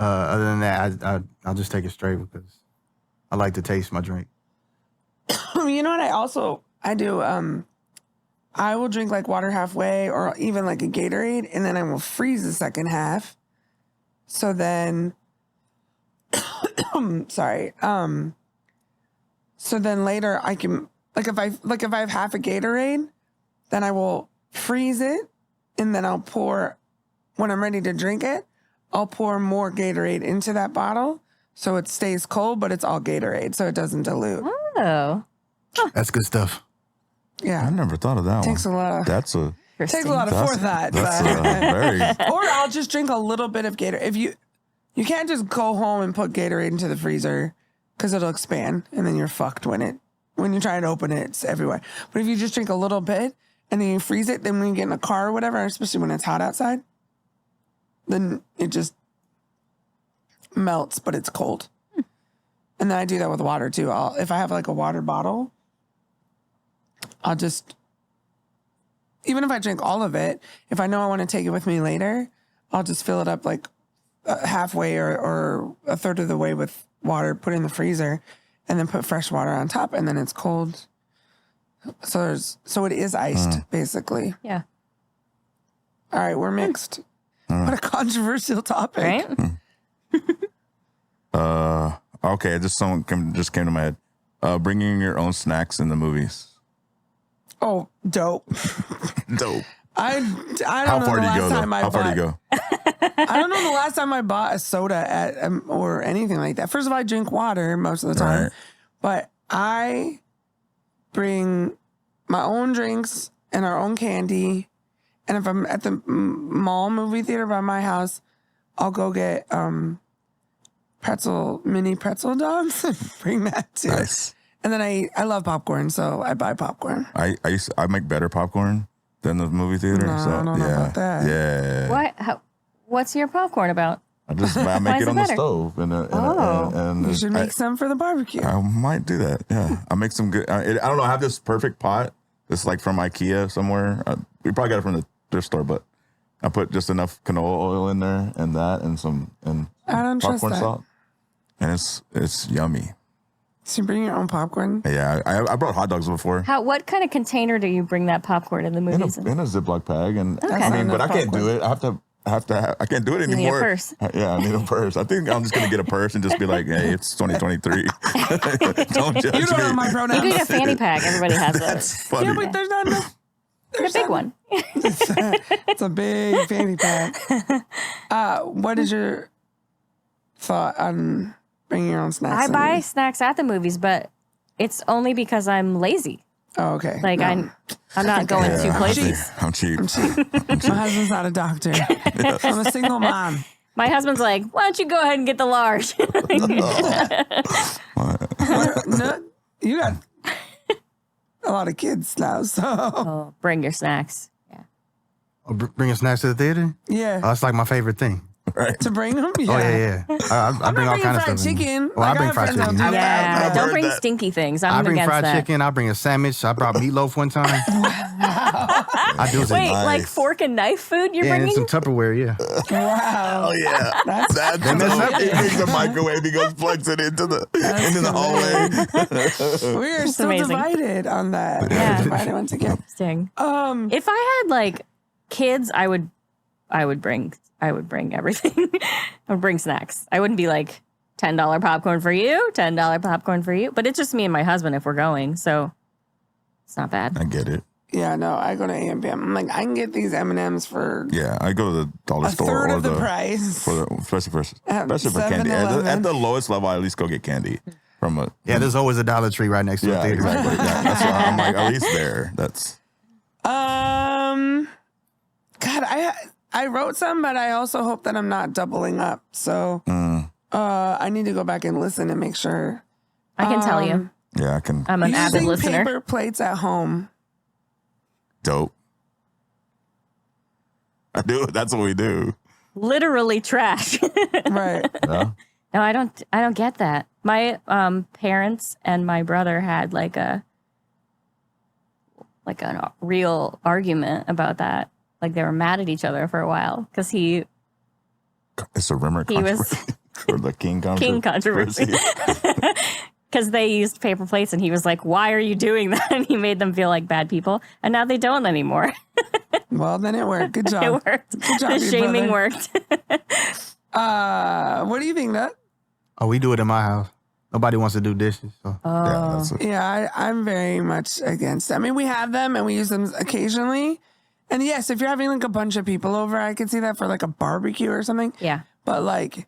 Other than that, I'll just take it straight because I like to taste my drink. You know what? I do. I will drink like water halfway, or even like a Gatorade, and then I will freeze the second half. So then, sorry. So then later I can if I have half a Gatorade, then I will freeze it, and then I'll pour when I'm ready to drink it. I'll pour more Gatorade into that bottle so it stays cold, but it's all Gatorade, so it doesn't dilute. Oh. That's good stuff. Yeah. I never thought of that Takes one. a lot of Takes a lot of forethought. That's very. Or I'll just drink a little bit of Gatorade. If you can't just go home and put Gatorade into the freezer because it'll expand and then you're fucked when you try and open it, it's everywhere. But if you just drink a little bit and then you freeze it, then when you get in a car or whatever, especially when it's hot outside, then it just melts, but it's cold. And then I do that with water too. If I have like a water bottle, I'll just, even if I drink all of it, if I know I want to take it with me later, I'll just fill it up like halfway or a third of the way with water, put it in the freezer, and then put fresh water on top, and then it's cold. So it is iced, basically. Yeah. All right, we're mixed. What a controversial topic. Right? Okay, just came to my head. Bringing your own snacks in the movies. Oh, dope. Dope. I don't How know far the do you last go? time How far do you go? I don't know the last time I bought a soda at or anything like that. First of all, I drink water most of the time, Right. but I bring my own drinks and our own candy. And if I'm at the mall movie theater by my house, I'll go get mini pretzel dogs and bring that too. Nice. And then I love popcorn, so I buy popcorn. I make better popcorn than the movie theater. No, so I don't know about that. Yeah. What's your popcorn about? I make it on the stove. And you should make some for the barbecue. I might do that. Yeah, I make some good. I don't know. I have this perfect pot. It's like from IKEA somewhere. We probably got it from the thrift store, but I put just enough canola oil in there and I don't trust popcorn that. salt, and it's yummy. So you bring your own popcorn? Yeah, I brought hot dogs before. What kind of container do you bring that popcorn in the movies? In a Ziploc bag, and Okay. I mean, but I can't do it. I can't do it anymore. You need a purse. Yeah, I need a purse. I think I'm just gonna get a purse and just be like, "Hey, it's 2023. Don't judge You don't me." have my pronouns. You get a fanny pack. Everybody has those. That's funny. Yeah, but there's not enough. The big one. It's a big fanny pack. What is your thought on bringing your own snacks? I buy snacks at the movies, but it's only because I'm lazy. Oh, okay. Like No. I'm not going two places. I'm cheap. My husband's not a doctor. I'm a single mom. My husband's like, why don't you go ahead and get the large? No, you got a lot of kids now, so Oh, bring your snacks. Yeah. Oh, bringing snacks to the theater? yeah. Oh, that's like my favorite thing. Right. To bring them? Oh, yeah. I bring all bringing kinds of fried stuff. chicken. Well, I Like, bring have fried friends that'll chicken. do that. I've Don't heard bring that. stinky things. I I'm bring against fried that. chicken. I bring a sandwich. I brought meatloaf one time. I do Wait, Nice. like fork and knife food you're Yeah, and bringing? some Tupperware, yeah. Wow. Oh yeah, That's that's mess up. he brings the microwave. He goes plugs it into the hallway. We are still amazing. divided on that. Yeah. We're divided once again. Interesting. If I had like kids, I would bring everything. I would bring snacks. I wouldn't be like $10 popcorn for you, $10 popcorn for you. But it's just me and my husband if we're going, so it's not bad. I get it. Yeah, no, I go to A&P. I'm like, I can get these M&Ms for Yeah, I go to the dollar a store third or of the price. especially for At candy. 7-Eleven. At the lowest level, I at least go get candy from a. Yeah, there's always a Dollar Tree right next to the Yeah, theater. exactly. Yeah, that's why I'm like at least there. That's God, I wrote some, but I also hope that I'm not doubling up. So I need to go back and listen and make sure. I can tell you. yeah. I can. I'm an avid Using listener. paper plates at home. Dope. I do. That's what we do. Literally trash. Right. Yeah. No, I don't get that. My parents and my brother had like a real argument about that. Like they were mad at each other for a while because he It's a Rimmert He was- controversy. Or the King controversy. because they used paper plates and he was like, why are you doing that? And he made them feel like bad people. And now they don't anymore. Well, then it worked. Good job. It worked. Good job, The your shaming brother. worked. What do you think, Nut? Oh, we do it in my house. Nobody wants to do dishes. So. Yeah, that's it. Yeah, I'm very much against it. I mean, we have them and we use them occasionally. And yes, if you're having like a bunch of people over, I could see that for like a barbecue or something. Yeah. But like,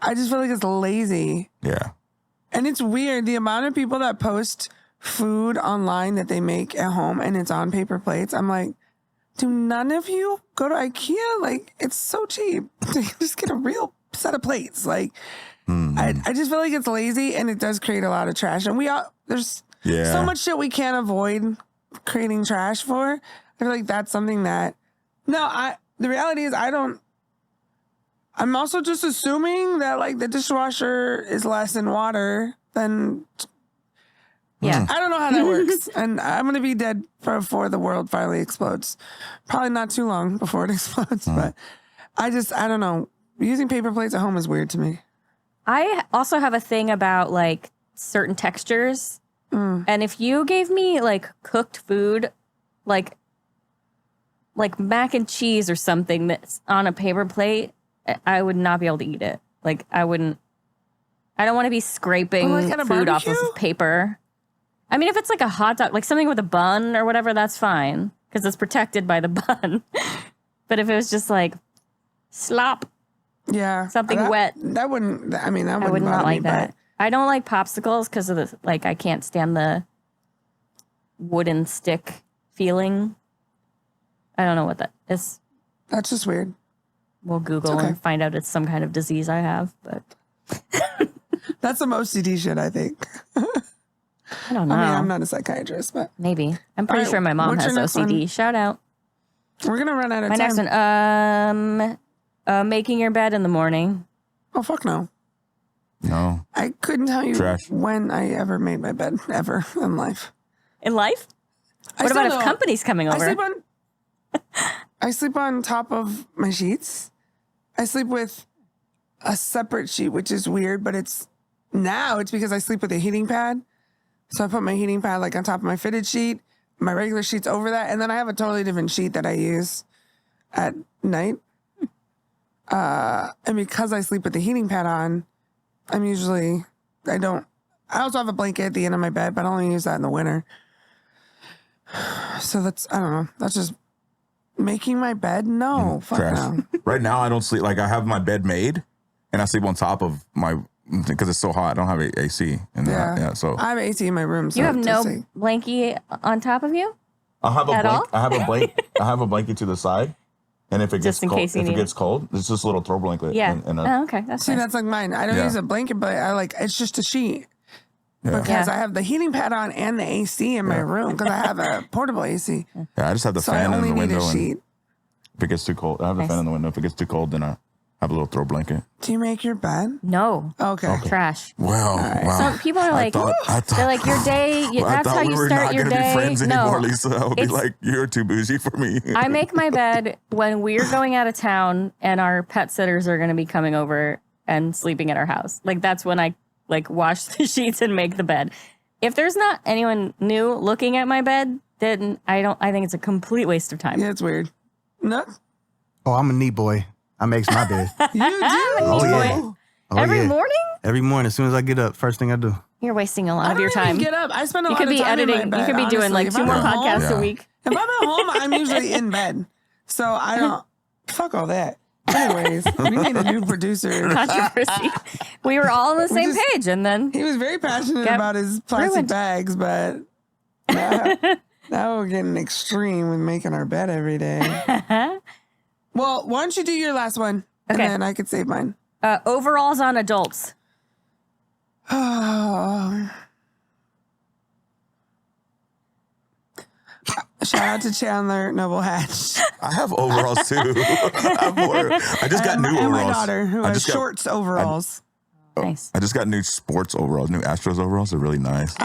I just feel like it's lazy. Yeah. And it's weird the amount of people that post food online that they make at home and it's on paper plates. I'm like, do none of you go to IKEA? Like, it's so cheap. Just get a real set of plates. Like, I just feel like it's lazy and it does create a lot of trash. And there's Yeah. so much shit we can't avoid creating trash for. I feel like that's something that, the reality is I'm also just assuming that like the dishwasher is less in water than, Yeah. I don't know how that works. And I'm going to be dead before the world finally explodes. Probably not too long before it explodes, but I don't know. Using paper plates at home is weird to me. I also have a thing about like certain textures. And if you gave me like cooked food, like mac and cheese or something that's on a paper plate, I would not be able to eat it. Like I don't want to be scraping like at a food off of barbecue? paper. I mean, if it's like a hot dog, like something with a bun or whatever, that's fine because it's protected by the bun. But if it was just like slop, Yeah. Something wet. That wouldn't, I mean, that I wouldn't would not bother like me, that. I don't like popsicles because of the I can't stand the wooden stick feeling. I don't know what that is. That's just weird. We'll Google okay. and find out it's some kind of disease I have, but That's some OCD shit, I think. I don't know. I mean, I'm not a psychiatrist, but Maybe. I'm pretty All right, sure my mom what's has your next OCD. one? Shout out. we're going to run out of My time. next one. Making your bed in the morning. Oh, fuck no. No. I couldn't tell you Trash. when I ever made my bed, ever in life. In life? What about if company's coming over? I sleep on top of my sheets. I sleep with a separate sheet, which is weird, but it's because I sleep with a heating pad. So I put my heating pad like on top of my fitted sheet, my regular sheets over that, and then I have a totally different sheet that I use at night. And because I sleep with the heating pad on, I also have a blanket at the end of my bed, but I only use that in the winter. So I don't know. That's just making my bed. No, fuck Trash. no. Right now, I don't sleep. Like, I have my bed made, and I sleep on top of because it's so hot. I don't have AC. So I have AC in my room. So you have no blankie on top of you? I have a blanket to the side. And if it gets cold, gets cold, it's just a little throw blanket. Yeah. Okay. That's like mine. I don't use a blanket, but it's just a sheet. Yeah. Because I have the heating pad on and the AC in my room because I have a portable AC. Yeah, I just have the fan in the window. A sheet. If it gets too cold, I have the fan in the window. If it gets too cold, then I have a little throw blanket. Do you make your bed? No. Okay. Trash. Well, wow. So people are like, they're like, your day, that's how you start your day. I thought we were not going to be friends anymore, No. Lisa. I would be like, you're too bougie for me. I make my bed when we're going out of town and our pet sitters are going to be coming over and sleeping at our house. Like, that's when I wash the sheets and make the bed. If there's not anyone new looking at my bed, then I think it's a complete waste of time. Yeah, it's weird. No. Oh, I'm a neat boy. I makes my bed. You do? Oh, yeah. Every morning? Every morning, as soon as I get up, first thing I do. You're wasting a lot of your time. Get up. I spend a lot of time editing. In my bed, you could be doing like 2 more podcasts a week. If I'm at home, I'm usually in bed. So I don't. Fuck all that. Anyways, we need a new producer. Controversy. We were all on the same page, and then he was very passionate about his plastic bags, but now we're getting extreme with making our bed every day. Well, why don't you do your last one, and then I could save mine. Overalls on adults. Oh. Shout out to Chandler Noble Hatch. I have overalls too. I just got new overalls. And my daughter, who has shorts overalls. Nice. I just got new sports overalls, new Astros overalls. They're really nice.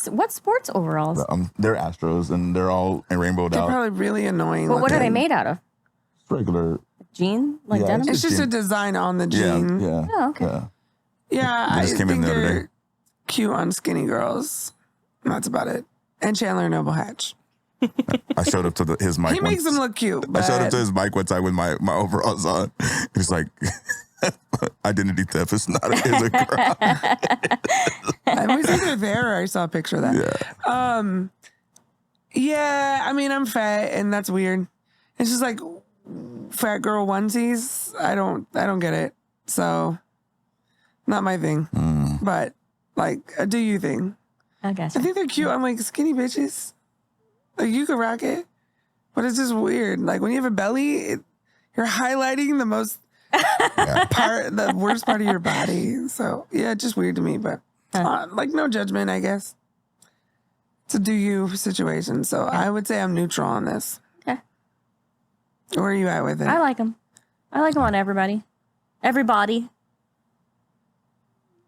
What sports overalls? They're Astros, and they're all rainbowed out. They're probably really annoying. But what are they made out of? Regular jean, denim. It's just a design on the jean. Yeah. Oh, okay. Yeah, I just think they're cute on skinny girls. That's about it. And Chandler Noble Hatch. I showed up to his mic. He makes them look cute. I showed up to his mic one time with my overalls on. He's like, identity theft is not a crime. I was either there or I saw a picture of that. Yeah, I mean, I'm fat and that's weird. It's just like fat girl onesies. I don't get it. So not my thing. But do you thing? I guess. I think they're cute on skinny bitches. You could rock it, but it's just weird. Like when you have a belly, you're highlighting the most the worst part of your body. So yeah, it's just weird to me, but no judgment, I guess. It's a do you situation. So I would say I'm neutral on this. Okay. Where are you at with it? I like them. I like them on everybody. Everybody.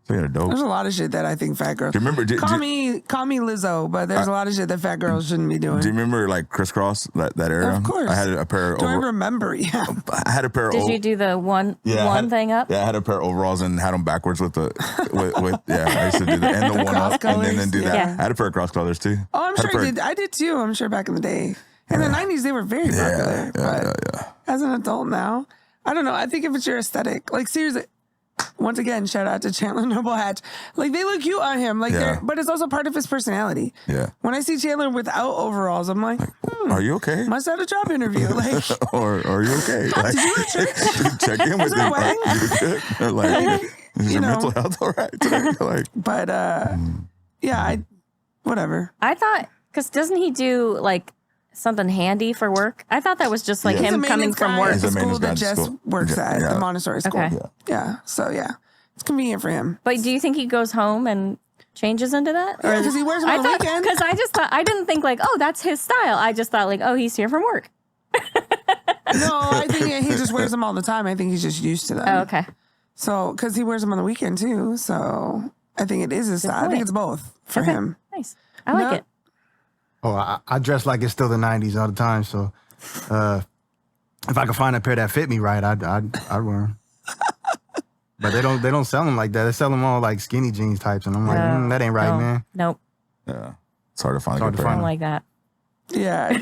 Dope. There's a lot of shit that I think fat girls. Do you remember? Call me Lizzo, but there's a lot of shit that fat girls shouldn't be doing. Do you remember crisscross that era? Of course. I had a pair. I remember? Yeah. I had a pair. Did you do the one thing up? Yeah, I had a pair of overalls and had them backwards with the I used to do that and the one up and then do that. Yeah. I had a pair of cross colors too. Oh, I'm sure I did. I did too. I'm sure back in the day. In the 90s, they were very popular. Yeah. As an adult now, I don't know. I think if it's your aesthetic, seriously. Once again, shout out to Chandler Noble Hatch. They look cute on him. But it's also part of his personality. Yeah. When I see Chandler without overalls, I'm like, are you okay? Must have a job interview. Or are you okay? Did you check in with him. Are you good? Is your mental health all right today? But whatever. I thought, because doesn't he do something handy for work? I thought that was just him coming from work. The school that Jess works at, the Montessori school. Okay. Yeah. So it's convenient for him. But do you think he goes home and changes into that? Yeah, because he wears them on the weekend. Because I just thought, I didn't think that's his style. I just thought he's here from work. I think he just wears them all the time. I think he's just used to them. Oh, okay. So, because he wears them on the weekend too. So, I think it is his style. I think it's both for him. Nice. I like it. Oh, I dress like it's still the 90s all the time. So, if I could find a pair that fit me right, I'd wear them. But they don't sell them like that. They sell them all like skinny jeans types, and I'm like, that ain't right, man. Nope. Yeah, it's hard to find. I don't like that. Yeah,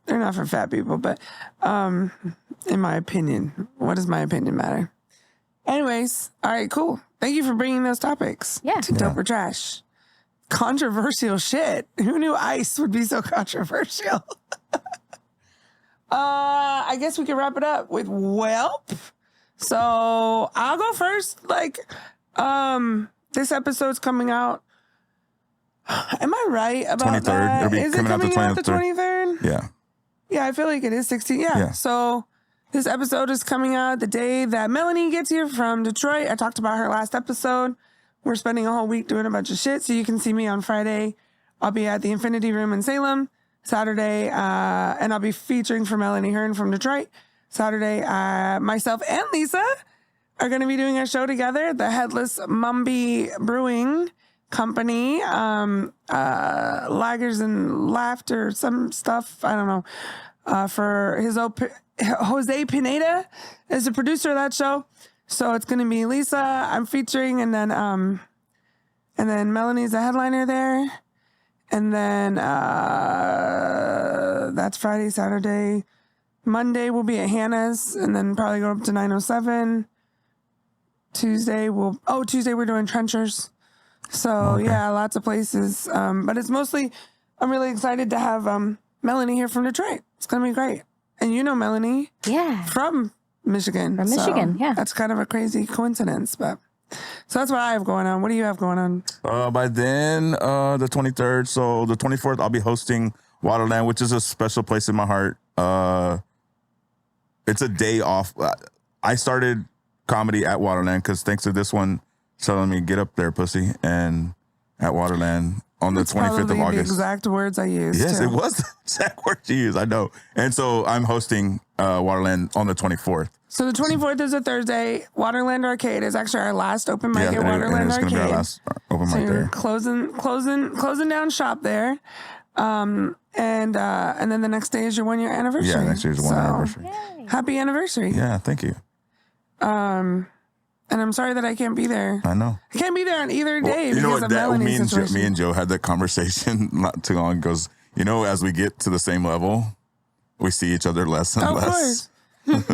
they're not for fat people. But in my opinion, what does my opinion matter? Anyways, all right, cool. Thank you for bringing those topics. Yeah. To Dope or Trash. Controversial shit. Who knew ice would be so controversial? I guess we can wrap it up with Welp. So I'll go first. Like, this episode's coming out. Am I right about 23rd. that? It'll be Is it coming out the 23rd? Yeah. Yeah, I feel like it is 16. Yeah. So this episode is coming out the day that Melanie gets here from Detroit. I talked about her last episode. We're spending a whole week doing a bunch of shit. So you can see me on Friday. I'll be at the Infinity Room in Salem. Saturday, and I'll be featuring for Melanie Hearn from Detroit. Saturday, myself and Lisa are going to be doing a show together. The Headless Mumby Brewing Company, Lagers and Laughter, some stuff, I don't know, for Jose Pineda is the producer of that show. So it's going to be Lisa, I'm featuring, and then Melanie's the headliner there. And then that's Friday, Saturday. Monday we'll be at Hannah's and then probably go up to 907. Tuesday we're doing Trenchers. So yeah, lots of places. But it's mostly, I'm really excited to have Melanie here from Detroit. It's going to be great. And you know Melanie. Yeah. From Michigan. From Michigan, yeah. That's kind of a crazy coincidence, but... So that's what I have going on. What do you have going on? By then, the 23rd. So the 24th, I'll be hosting Waterland, which is a special place in my heart. It's a day off. I started comedy at Waterland because thanks to this one telling me, get up there, pussy. And at Waterland on the 25th of August. The exact words I used. Yes, too. it was the exact words you used. I know. And so I'm hosting Waterland on the 24th. So the 24th is a Thursday. Waterland Arcade is actually our last open mic at Waterland it's Arcade. It's going to be our last open mic there. Closing down shop there. And then the next day is your 1 year anniversary. Yeah, next year is 1 year anniversary. Yay. Happy anniversary. Yeah, thank you. And I'm sorry that I can't be there. I know. I can't be there on either day you know because what, of Melanie's situation. Me and Joe had that conversation not too long ago. Goes, as we get to the same level, we see each other less and less. Of course.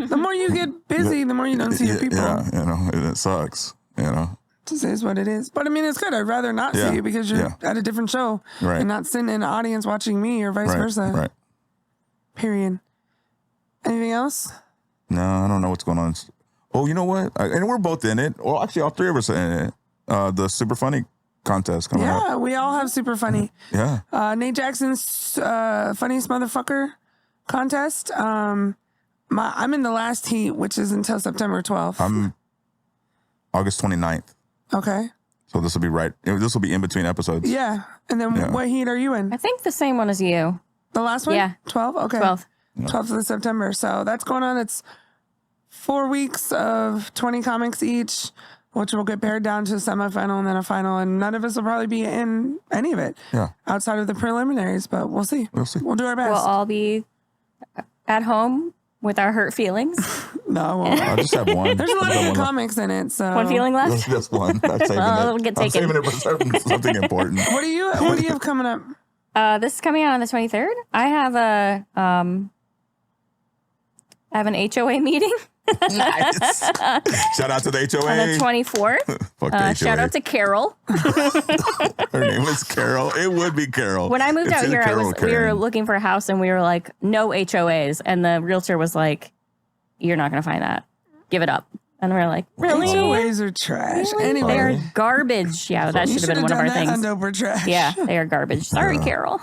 The more you get busy, the more you don't see your people. Yeah, it sucks, Just is what it is. But I mean, it's good. I'd rather not see you because you're at a different show and not sitting in an audience watching me or vice versa. Right. Period. Anything else? No, I don't know what's going on. Oh, you know what? And we're both in it. Well, actually, all three of us are in it. The Super Funny contest coming up. Yeah, we all have Super Funny. Yeah. Nate Jackson's Funniest Motherfucker contest. I'm in the last heat, which is until September 12th. I'm August 29th. Okay. So this will be this will be in between episodes. Yeah. And then what heat are you in? I think the same one as you. The last one? Yeah. 12? Okay. 12th. 12th of September. So that's going on. It's 4 weeks of 20 comics each, which will get pared down to a semifinal and then a final. And none of us will probably be in any of it outside of the preliminaries, but we'll see. We'll do our best. We'll all be at home with our hurt feelings. No, I won't. I'll just have one. There's a lot of good comics in it. So One feeling left? Just one. I'm saving Well, it. it'll get I'm taken. saving it for something important. What do you have coming up? This is coming out on the 23rd. I have an HOA meeting. Nice. Shout out to the HOA. On the 24th. Fuck the HOA. Shout out to Carol. Her name is Carol. It would be Carol. When I moved It's out either here, Carol or we Karen. were looking for a house and we were like, no HOAs. And the realtor was like, you're not going to find that. Give it up. And we're like, really? HOAs are trash. Really? Anyway. They're garbage. Yeah, that should have been one of our things. On Dope or Trash. Yeah, they are garbage. Sorry, Carol.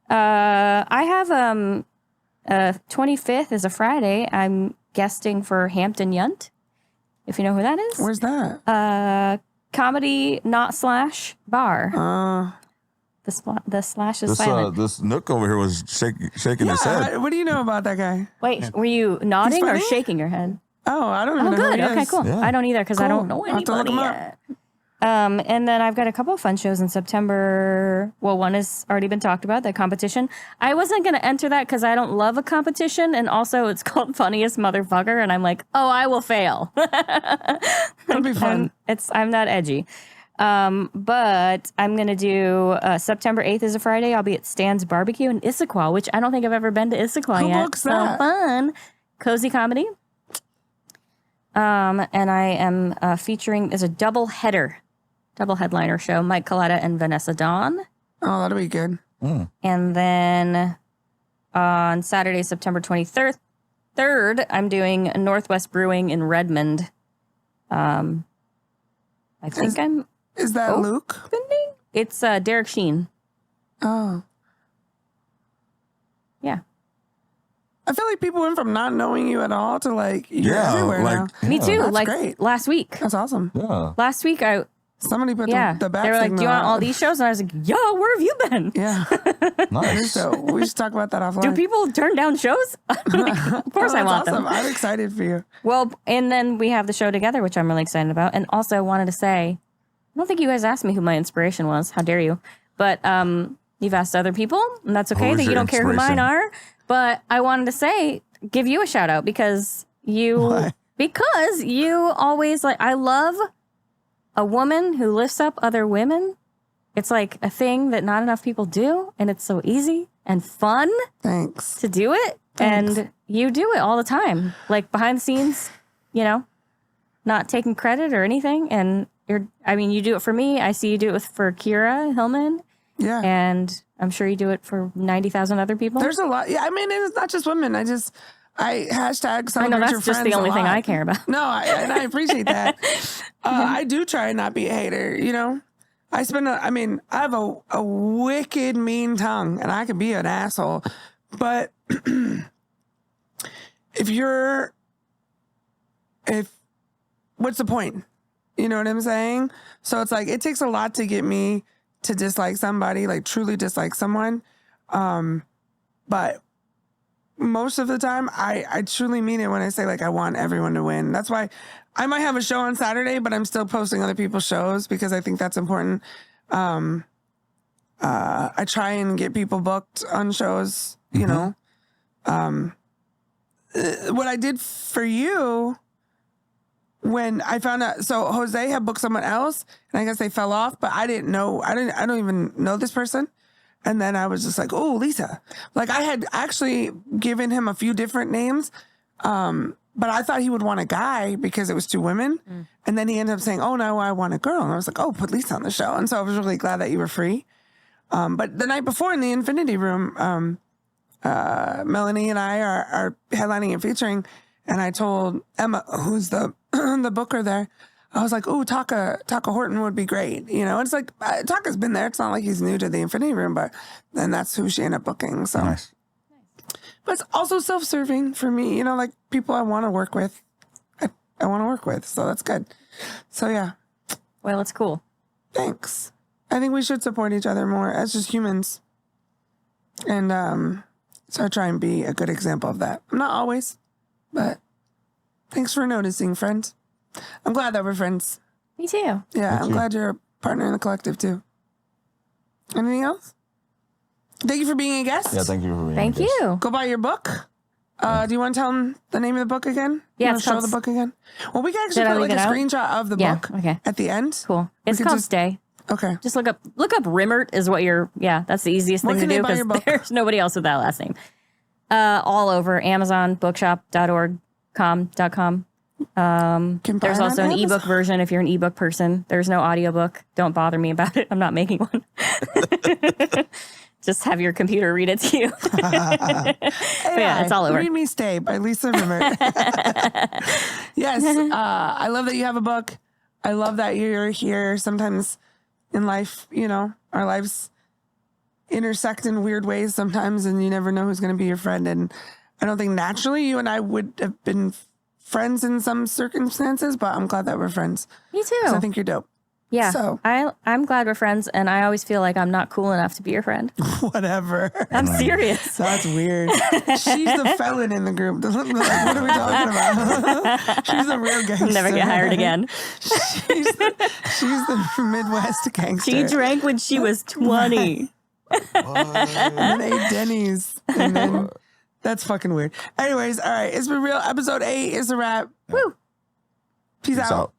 I have 25th is a Friday. I'm guesting for Hampton Yunt, if you know who that is. Where's that? Comedy not slash bar. The slash is silent. This Nook over here was shaking his head. What do you know about that guy? Wait, were you nodding or funny? shaking your head? Oh, I don't even know. Good. Who he Okay, is. cool. Yeah. I don't either because I don't know I'll have to look anybody him up. yet. And then I've got a couple of fun shows in September. Well, one has already been talked about, the competition. I wasn't going to enter that because I don't love a competition. And also it's called Funniest Motherfucker. And I'm like, oh, I will fail. That'll be fun. I'm not edgy. But I'm going to do September 8th is a Friday. I'll be at Stan's Barbecue in Issaquah, which I don't think I've ever been to Issaquah Who yet. books that? So fun. Cozy comedy. And I am featuring, there's a double headliner show, Mike Coletta and Vanessa Dawn. Oh, that'll be good. And then on Saturday, September 23rd, I'm doing Northwest Brewing in Redmond. I think Is that Luke? opening. It's Derek Sheen. Oh. Yeah. I feel like people went from not knowing you at all to like you're Yeah, everywhere like- now. Me too. That's Like great. last week. That's awesome. Yeah. Last week, Somebody put yeah. the bat They were like, signal do you want out. all these shows? And I was like, yo, where have you been? Yeah. Nice. So we should talk about that offline. Do people turn down shows? Of course I That's want awesome. them. I'm excited for you. Well, and then we have the show together, which I'm really excited about. And also I wanted to say, I don't think you guys asked me who my inspiration was. How dare you? But you've asked other people, and that's okay was that you your don't care who mine inspiration? are. But I wanted to say, give you a shout out because you always like, I love a woman who lifts up other women. It's like a thing that not enough people do, and it's so easy and fun Thanks. to do it. Thanks. And you do it all the time, like behind the scenes, not taking credit or anything. And you do it for me. I see you do it for Kira Hillman, Yeah. and I'm sure you do it for 90,000 other people. There's a lot. Yeah, I mean, it's not just women. I hashtag celebrate I know your that's just friends the only a thing lot. I care about. No, and I appreciate that. I do try and not be a hater, I have a wicked mean tongue and I can be an asshole. But what's the point? You know what I'm saying? So it's like, it takes a lot to get me to dislike somebody, like truly dislike someone. But most of the time, I truly mean it when I say, like, I want everyone to win. That's why I might have a show on Saturday, but I'm still posting other people's shows because I think that's important. I try and get people booked on shows, you know. What I did for you when I found out, so Jose had booked someone else, and I guess they fell off, but I didn't know, I don't even know this person. And then I was just like, oh, Lisa. Like, I had actually given him a few different names, but I thought he would want a guy because it was 2 women. And then he ended up saying, oh, no, I want a girl. And I was like, oh, put Lisa on the show. And so I was really glad that you were free. But the night before in the Infinity Room, Melanie and I are headlining and featuring. And I told Emma, who's the the booker there, I was like, "Ooh, Taka Horton would be great." It's like Taka's been there. It's not like he's new to the Infinity Room, but then that's who she ended up booking. So, Nice. But it's also self-serving for me. Like people I want to work with, I want to work with. So that's good. So yeah, Well, it's cool. thanks. I think we should support each other more as just humans, and so I try and be a good example of that. I'm not always, but thanks for noticing, friend. I'm glad that we're friends. Me too. Yeah, I'm glad you're a partner in the collective too. Anything else? Thank you for being a guest. Yeah, thank you for being Thank with us. you. Go buy your book. Do you want to tell them the name of the book again? Yeah, You it's wanna show called- the book again. Well, we can actually Did I put like leave a it out? screenshot of the Yeah, book okay. at the end. Cool. It's could called just- Stay. Okay. Just look up Rimmert is what that's the easiest Where thing can to they do buy your because book? there's nobody else with that last name. All over Amazon, bookshop.org, com.com. Can buy There's it on also an Amazon. ebook version if you're an ebook person. There's no audiobook. Don't bother me about it. I'm not making one. Just have your computer read it to you. Yeah, it's all over. Read Me Stay by Lisa Rimmert. Yes. I love that you have a book. I love that you're here. Sometimes in life, our lives intersect in weird ways sometimes, and you never know who's going to be your friend. And I don't think naturally you and I would have been friends in some circumstances, but I'm glad that we're friends. Me too. 'Cause I think you're dope. Yeah. So I'm glad we're friends, and I always feel like I'm not cool enough to be your friend. whatever. I'm serious. That's weird. She's the felon in the group. Like, what are we talking about? She's the real gangster. Never get hired again. She's the Midwest gangster. She drank when she was 20. And then ate Denny's. And then that's fucking weird. Anyways, all right. It's been real. Episode 8 is a wrap. Woo. Peace out.